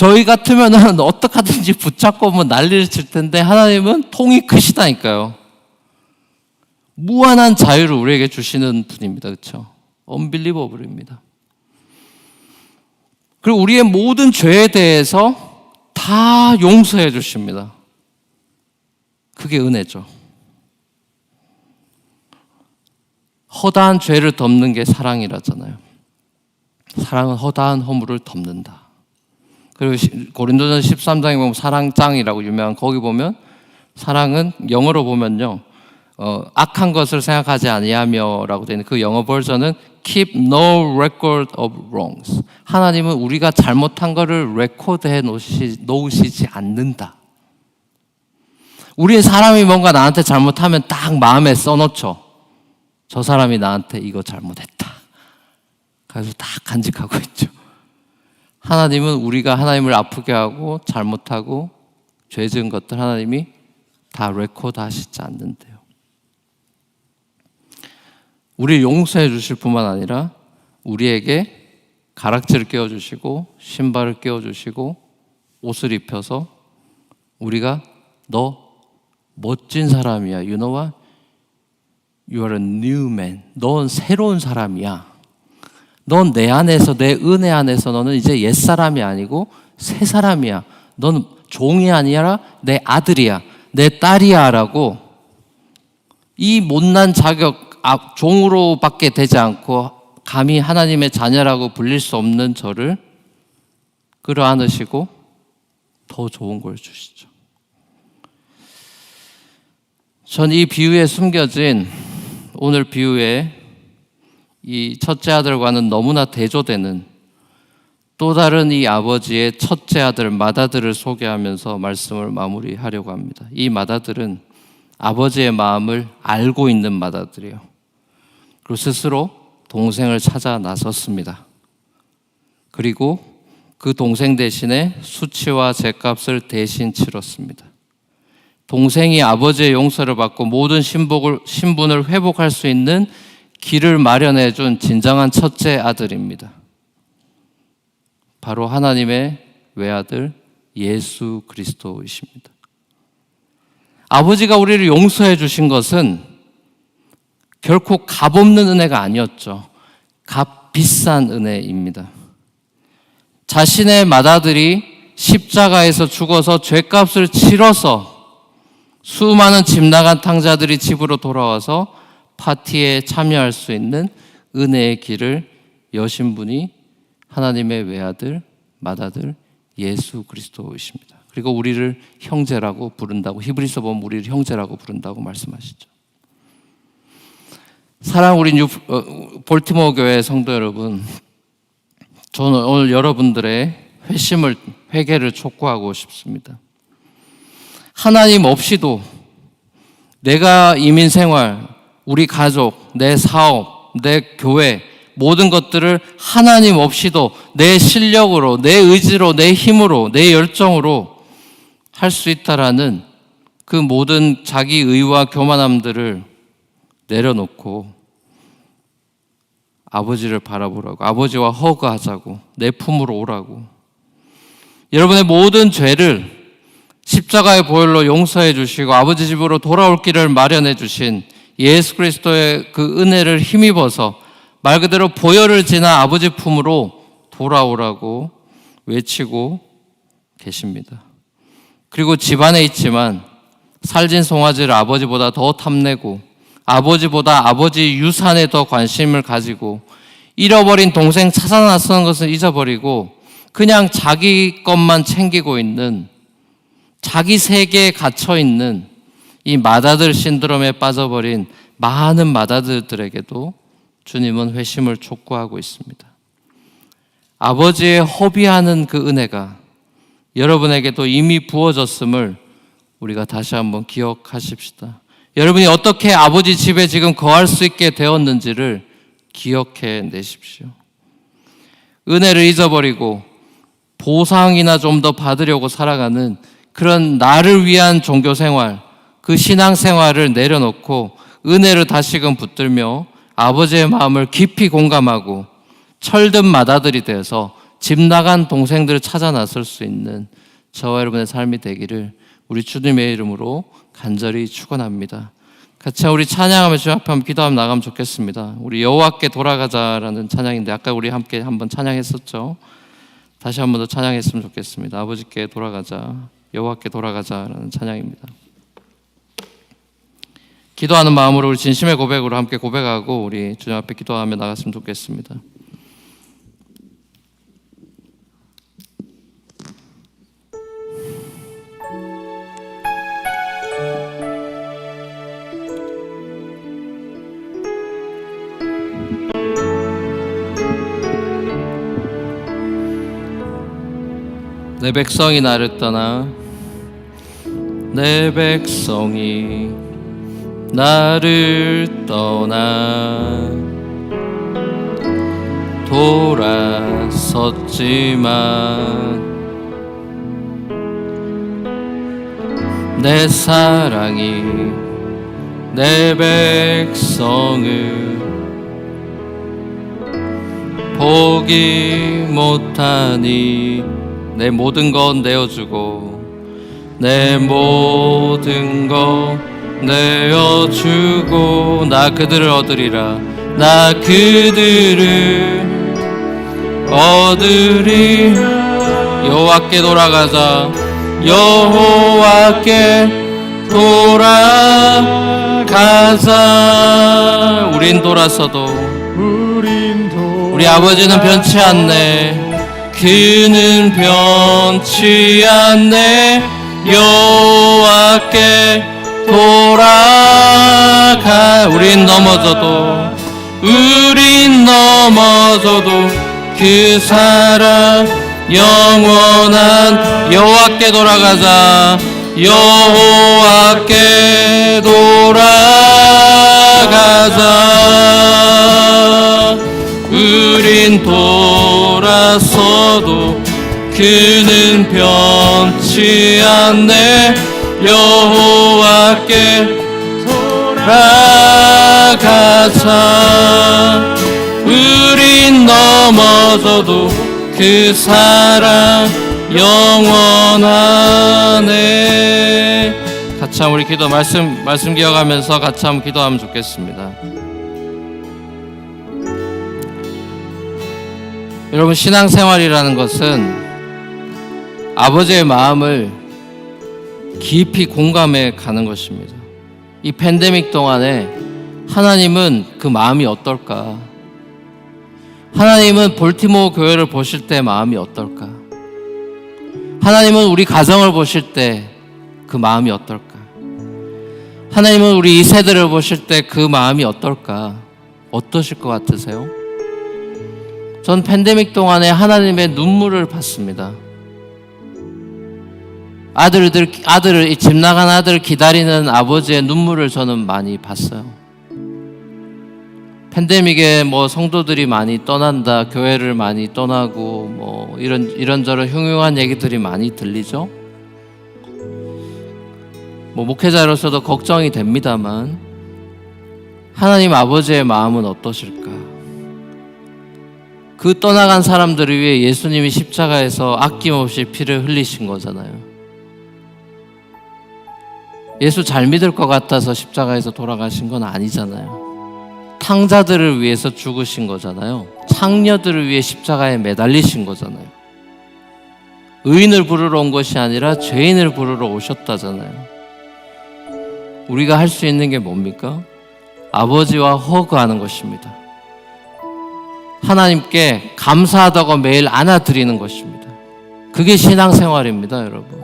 저희 같으면은 어떻게 하든지 붙잡고 뭐 난리를 칠 텐데 하나님은 통이 크시다니까요. 무한한 자유를 우리에게 주시는 분입니다. 그렇죠? unbelievable입니다. 그리고 우리의 모든 죄에 대해서 다 용서해 주십니다. 그게 은혜죠. 허다한 죄를 덮는 게 사랑이라잖아요. 사랑은 허다한 허물을 덮는다. 그리고 고린도전 13장에 보면 사랑장이라고 유명한 거기 보면 사랑은 영어로 보면요. 악한 것을 생각하지 아니하며라고 되는 그 영어 버전은 keep no record of wrongs. 하나님은 우리가 잘못한 것을 레코드해 놓으시지 않는다. 우리 사람이 뭔가 나한테 잘못하면 딱 마음에 써놓죠. 저 사람이 나한테 이거 잘못했다. 그래서 다 간직하고 있죠. 하나님은 우리가 하나님을 아프게 하고 잘못하고 죄 지은 것들 하나님이 다 레코드 하시지 않는데요. 우리를 용서해 주실 뿐만 아니라 우리에게 가락지를 끼워주시고 신발을 끼워주시고 옷을 입혀서 우리가 너 멋진 사람이야. You know what? You are a new man. 넌 새로운 사람이야. 넌 내 안에서 내 은혜 안에서 너는 이제 옛사람이 아니고 새 사람이야. 넌 종이 아니라 내 아들이야. 내 딸이야 라고 이 못난 자격 종으로밖에 되지 않고 감히 하나님의 자녀라고 불릴 수 없는 저를 끌어안으시고 더 좋은 걸 주시죠. 전 이 비유에 숨겨진 오늘 비유에 이 첫째 아들과는 너무나 대조되는 또 다른 이 아버지의 첫째 아들 맏아들을 소개하면서 말씀을 마무리하려고 합니다. 이 맏아들은 아버지의 마음을 알고 있는 맏아들이에요. 그리고 스스로 동생을 찾아 나섰습니다. 그리고 그 동생 대신에 수치와 죗값을 대신 치렀습니다. 동생이 아버지의 용서를 받고 모든 신분을 회복할 수 있는 길을 마련해 준 진정한 첫째 아들입니다. 바로 하나님의 외아들 예수 그리스도이십니다. 아버지가 우리를 용서해 주신 것은 결코 값없는 은혜가 아니었죠. 값 비싼 은혜입니다. 자신의 맏아들이 십자가에서 죽어서 죗값을 치러서 수많은 집 나간 탕자들이 집으로 돌아와서 파티에 참여할 수 있는 은혜의 길을 여신 분이 하나님의 외아들, 맏아들 예수 그리스도이십니다. 그리고 우리를 형제라고 부른다고 히브리서 보면 우리를 형제라고 부른다고 말씀하시죠. 사랑 우리 볼티모어 교회 성도 여러분, 저는 오늘 여러분들의 회개를 촉구하고 싶습니다. 하나님 없이도 내가 이민 생활, 우리 가족, 내 사업, 내 교회 모든 것들을 하나님 없이도 내 실력으로, 내 의지로, 내 힘으로, 내 열정으로 할 수 있다라는 그 모든 자기 의와 교만함들을 내려놓고 아버지를 바라보라고, 아버지와 허그하자고, 내 품으로 오라고. 여러분의 모든 죄를 십자가의 보혈로 용서해 주시고 아버지 집으로 돌아올 길을 마련해 주신 예수 그리스도의 그 은혜를 힘입어서 말 그대로 보혈을 지나 아버지 품으로 돌아오라고 외치고 계십니다. 그리고 집안에 있지만 살진 송아지를 아버지보다 더 탐내고 아버지보다 아버지 유산에 더 관심을 가지고 잃어버린 동생 찾아 나서는 것을 잊어버리고 그냥 자기 것만 챙기고 있는 자기 세계에 갇혀 있는 이 맏아들 신드롬에 빠져버린 많은 맏아들들에게도 주님은 회심을 촉구하고 있습니다. 아버지의 허비하는 그 은혜가 여러분에게도 이미 부어졌음을 우리가 다시 한번 기억하십시다. 여러분이 어떻게 아버지 집에 지금 거할 수 있게 되었는지를 기억해 내십시오. 은혜를 잊어버리고 보상이나 좀 더 받으려고 살아가는 그런 나를 위한 종교생활, 그 신앙생활을 내려놓고 은혜를 다시금 붙들며 아버지의 마음을 깊이 공감하고 철든 맏아들이 되어서 집 나간 동생들을 찾아 나설 수 있는 저와 여러분의 삶이 되기를 우리 주님의 이름으로 간절히 축원합니다. 같이 우리 찬양하면서 주 앞에 한번 기도하면 나가면 좋겠습니다. 우리 여호와께 돌아가자라는 찬양인데 아까 우리 함께 한번 찬양했었죠. 다시 한번 더 찬양했으면 좋겠습니다. 아버지께 돌아가자, 여호와께 돌아가자라는 찬양입니다. 기도하는 마음으로 우리 진심의 고백으로 함께 고백하고 우리 주님 앞에 기도하며 나갔으면 좋겠습니다. 내 백성이 나를 떠나 내 백성이 나를 떠나 돌아섰지만 내 사랑이 내 백성을 포기 못하니 내 모든 것 내어주고 내 모든 것 내어주고 나 그들을 얻으리라 나 그들을 얻으리 여호와께 돌아가자 여호와께 돌아가자 우린 돌아서도 우리 아버지는 변치 않네 그는 변치 않네 여호와께 돌아가 우린 넘어져도 그 사랑 영원한 여호와께 돌아가자 여호와께 돌아가자 우린 돌아서도 그는 변치 않네 여호와께 돌아가자 우린 넘어져도 그 사랑 영원하네 같이 한번 우리 기도 말씀 기억하면서 같이 한번 기도하면 좋겠습니다. 여러분 신앙생활이라는 것은 아버지의 마음을 깊이 공감해 가는 것입니다. 이 팬데믹 동안에 하나님은 그 마음이 어떨까? 하나님은 볼티모어 교회를 보실 때 마음이 어떨까? 하나님은 우리 가정을 보실 때 그 마음이 어떨까? 하나님은 우리 이 세대를 보실 때 그 마음이 어떨까? 어떠실 것 같으세요? 전 팬데믹 동안에 하나님의 눈물을 봤습니다. 집 나간 아들 기다리는 아버지의 눈물을 저는 많이 봤어요. 팬데믹에 성도들이 많이 떠난다, 교회를 많이 떠나고 이런저런 흉흉한 얘기들이 많이 들리죠. 목회자로서도 걱정이 됩니다만 하나님 아버지의 마음은 어떠실까? 그 떠나간 사람들을 위해 예수님이 십자가에서 아낌없이 피를 흘리신 거잖아요. 예수 잘 믿을 것 같아서 십자가에서 돌아가신 건 아니잖아요. 탕자들을 위해서 죽으신 거잖아요. 창녀들을 위해 십자가에 매달리신 거잖아요. 의인을 부르러 온 것이 아니라 죄인을 부르러 오셨다잖아요. 우리가 할 수 있는 게 뭡니까? 아버지와 허그하는 것입니다. 하나님께 감사하다고 매일 안아드리는 것입니다. 그게 신앙생활입니다, 여러분.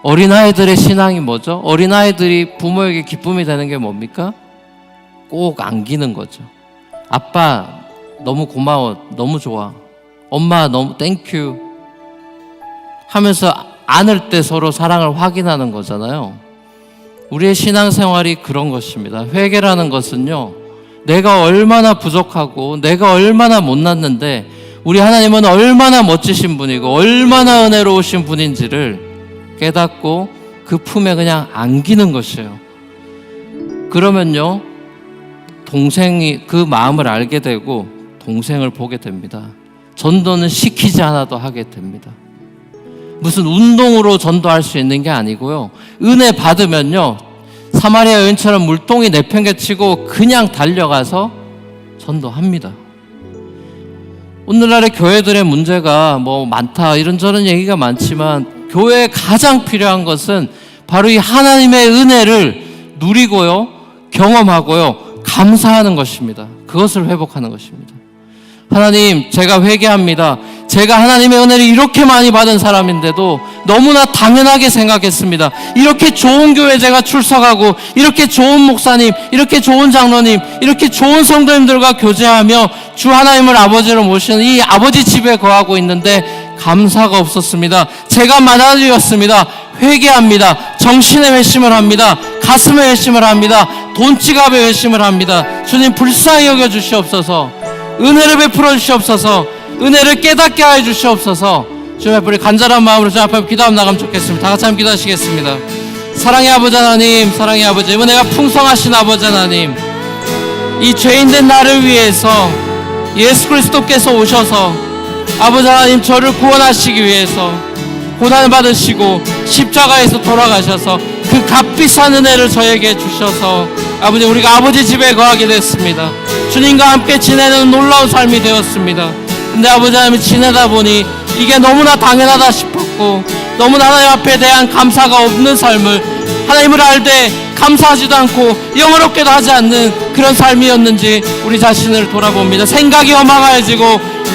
어린아이들의 신앙이 뭐죠? 어린아이들이 부모에게 기쁨이 되는 게 뭡니까? 꼭 안기는 거죠. 아빠 너무 고마워, 너무 좋아, 엄마 너무 땡큐 하면서 안을 때 서로 사랑을 확인하는 거잖아요. 우리의 신앙생활이 그런 것입니다. 회개라는 것은요, 내가 얼마나 부족하고 내가 얼마나 못났는데 우리 하나님은 얼마나 멋지신 분이고 얼마나 은혜로우신 분인지를 깨닫고 그 품에 그냥 안기는 것이에요. 그러면요, 동생이 그 마음을 알게 되고 동생을 보게 됩니다. 전도는 시키지 않아도 하게 됩니다. 무슨 운동으로 전도할 수 있는 게 아니고요. 은혜 받으면요, 사마리아 여인처럼 물동이 내팽개치고 그냥 달려가서 전도합니다. 오늘날의 교회들의 문제가 뭐 많다 이런저런 얘기가 많지만 교회에 가장 필요한 것은 바로 이 하나님의 은혜를 누리고요, 경험하고요, 감사하는 것입니다. 그것을 회복하는 것입니다. 하나님, 제가 회개합니다. 제가 하나님의 은혜를 이렇게 많이 받은 사람인데도 너무나 당연하게 생각했습니다. 이렇게 좋은 교회 제가 출석하고, 이렇게 좋은 목사님, 이렇게 좋은 장로님, 이렇게 좋은 성도님들과 교제하며 주 하나님을 아버지로 모시는 이 아버지 집에 거하고 있는데 감사가 없었습니다. 제가 많아지었습니다. 회개합니다. 정신의 회심을 합니다. 가슴의 회심을 합니다. 돈지갑의 회심을 합니다. 주님, 불쌍히 여겨 주시옵소서. 은혜를 베풀어 주시옵소서. 은혜를 깨닫게 하여 주시옵소서. 주님 앞에 우리 간절한 마음으로 주님 앞에 기도하며 나가면 좋겠습니다. 다 같이 함께 기도하시겠습니다. 사랑의 아버지 하나님, 사랑의 아버지, 은혜가 풍성하신 아버지 하나님, 이 죄인된 나를 위해서 예수 그리스도께서 오셔서 아버지 하나님, 저를 구원하시기 위해서 고난을 받으시고 십자가에서 돌아가셔서 그 값비싼 은혜를 저에게 주셔서 아버지, 우리가 아버지 집에 거하게 됐습니다. 주님과 함께 지내는 놀라운 삶이 되었습니다. 근데 아버지 하나님, 지내다 보니 이게 너무나 당연하다 싶었고, 너무나 하나님 앞에 대한 감사가 없는 삶을, 하나님을 알되 감사하지도 않고 영어롭게도 하지 않는 그런 삶이었는지 우리 자신을 돌아봅니다. 생각이 허망해지고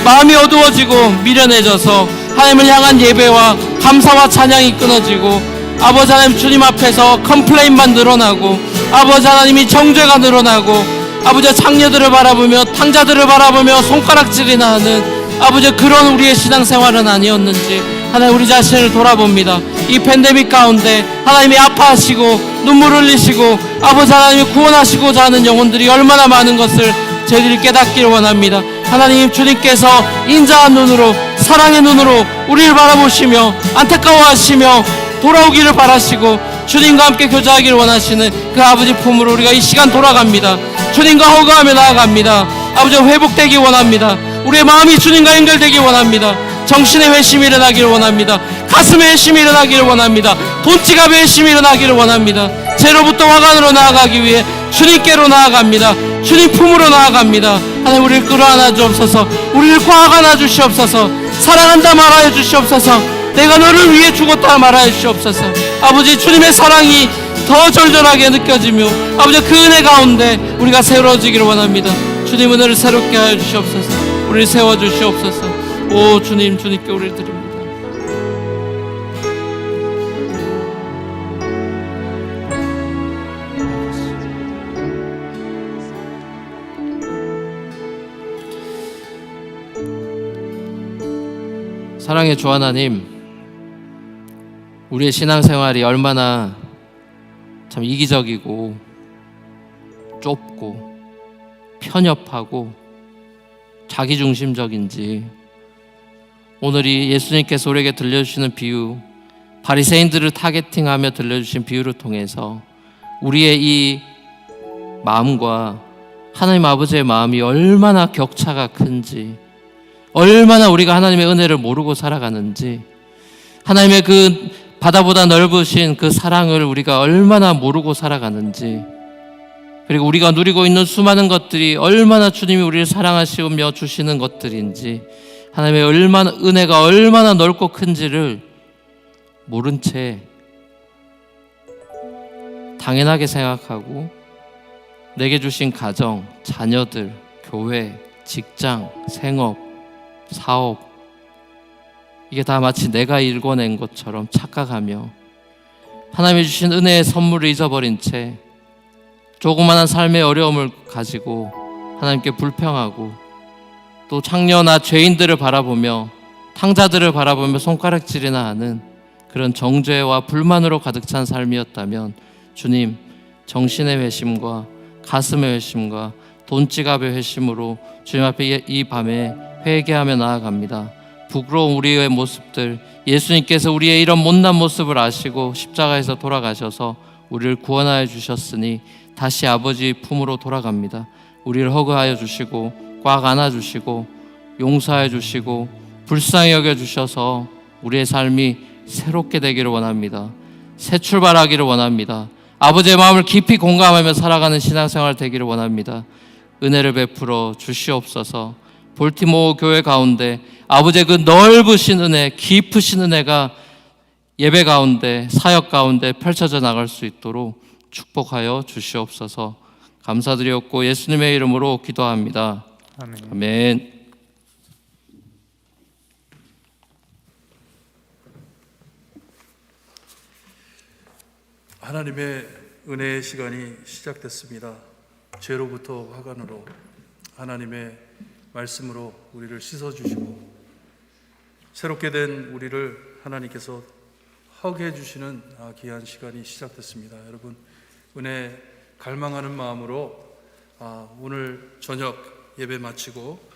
마음이 어두워지고 미련해져서 하나님을 향한 예배와 감사와 찬양이 끊어지고, 아버지 하나님, 주님 앞에서 컴플레인만 늘어나고, 아버지 하나님이 정죄가 늘어나고, 아버지 장녀들을 바라보며 탕자들을 바라보며 손가락질이나 하는 아버지 그런 우리의 신앙생활은 아니었는지 하나님, 우리 자신을 돌아봅니다. 이 팬데믹 가운데 하나님이 아파하시고 눈물 흘리시고 아버지 하나님이 구원하시고자 하는 영혼들이 얼마나 많은 것을 저희들이 깨닫기를 원합니다. 하나님, 주님께서 인자한 눈으로, 사랑의 눈으로 우리를 바라보시며 안타까워하시며 돌아오기를 바라시고 주님과 함께 교제하기를 원하시는 그 아버지 품으로 우리가 이 시간 돌아갑니다. 주님과 허거하며 나아갑니다. 아버지, 회복되기 원합니다. 우리의 마음이 주님과 연결되기 원합니다. 정신의 회심이 일어나기를 원합니다. 가슴의 회심이 일어나기를 원합니다. 돈지갑의 회심이 일어나기를 원합니다. 죄로부터 화관으로 나아가기 위해 주님께로 나아갑니다. 주님 품으로 나아갑니다. 하나님, 우리를 끌어안아 주옵소서. 우리를 꽉 안아 주시옵소서. 사랑한다 말하여 주시옵소서. 내가 너를 위해 죽었다 말하여 주시옵소서. 아버지, 주님의 사랑이 더 절절하게 느껴지며 아버지, 그 은혜 가운데 우리가 새로워지기를 원합니다. 주님, 은혜를 새롭게 하여 주시옵소서. 우리를 세워주시옵소서. 오 주님, 주님께 우리를 드립니다. 사랑의 주 하나님, 우리의 신앙생활이 얼마나 참 이기적이고 좁고 편협하고 자기중심적인지, 오늘이 예수님께서 우리에게 들려주시는 비유, 바리새인들을 타겟팅하며 들려주신 비유를 통해서 우리의 이 마음과 하나님 아버지의 마음이 얼마나 격차가 큰지, 얼마나 우리가 하나님의 은혜를 모르고 살아가는지, 하나님의 그 바다보다 넓으신 그 사랑을 우리가 얼마나 모르고 살아가는지, 그리고 우리가 누리고 있는 수많은 것들이 얼마나 주님이 우리를 사랑하시며 주시는 것들인지, 하나님의 얼마나 은혜가 얼마나 넓고 큰지를 모른 채 당연하게 생각하고 내게 주신 가정, 자녀들, 교회, 직장, 생업, 사업, 이게 다 마치 내가 일궈낸 것처럼 착각하며 하나님이 주신 은혜의 선물을 잊어버린 채 조그마한 삶의 어려움을 가지고 하나님께 불평하고, 또 창녀나 죄인들을 바라보며 탕자들을 바라보며 손가락질이나 하는 그런 정죄와 불만으로 가득 찬 삶이었다면, 주님, 정신의 회심과 가슴의 회심과 돈지갑의 회심으로 주님 앞에 이 밤에 회개하며 나아갑니다. 부끄러운 우리의 모습들, 예수님께서 우리의 이런 못난 모습을 아시고 십자가에서 돌아가셔서 우리를 구원하여 주셨으니 다시 아버지 품으로 돌아갑니다. 우리를 허그하여 주시고 꽉 안아주시고 용서해 주시고 불쌍히 여겨 주셔서 우리의 삶이 새롭게 되기를 원합니다. 새 출발하기를 원합니다. 아버지의 마음을 깊이 공감하며 살아가는 신앙생활 되기를 원합니다. 은혜를 베풀어 주시옵소서. 볼티모어 교회 가운데 아버지의 그 넓으신 은혜, 깊으신 은혜가 예배 가운데, 사역 가운데 펼쳐져 나갈 수 있도록 축복하여 주시옵소서. 감사드리옵고 예수님의 이름으로 기도합니다. 아멘. 아멘. 하나님의 은혜의 시간이 시작됐습니다. 죄로부터 화관으로 하나님의 말씀으로 우리를 씻어주시고 새롭게 된 우리를 하나님께서 허게 주시는 귀한 시간이 시작됐습니다. 여러분, 은혜 갈망하는 마음으로 오늘 저녁 예배 마치고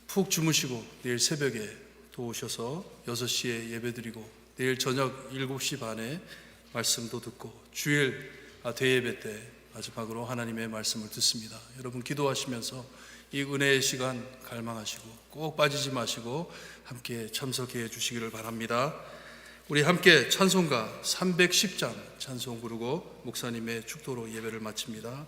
푹 주무시고 내일 새벽에 또 오셔서 6시에 예배 드리고 내일 저녁 7시 반에 말씀도 듣고 주일 대예배 때 마지막으로 하나님의 말씀을 듣습니다. 여러분, 기도하시면서 이 은혜의 시간 갈망하시고 꼭 빠지지 마시고 함께 참석해 주시기를 바랍니다. 우리 함께 찬송가 310장 찬송 부르고 목사님의 축도로 예배를 마칩니다.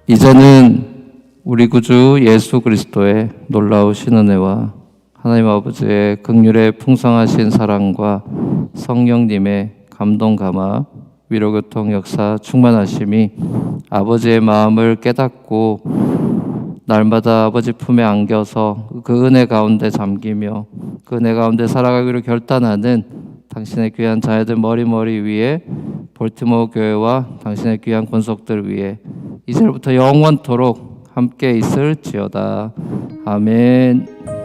이제는 우리 구주 예수 그리스도의 놀라우신 은혜와 하나님 아버지의 긍휼의 풍성하신 사랑과 성령님의 감동 감화 위로교통 역사 충만하심이 아버지의 마음을 깨닫고 날마다 아버지 품에 안겨서 그 은혜 가운데 잠기며 그 은혜 가운데 살아가기로 결단하는 당신의 귀한 자녀들 머리 위에 볼티모어 교회와 당신의 귀한 권속들 위에 이제부터 영원토록 함께 있을지어다. 아멘.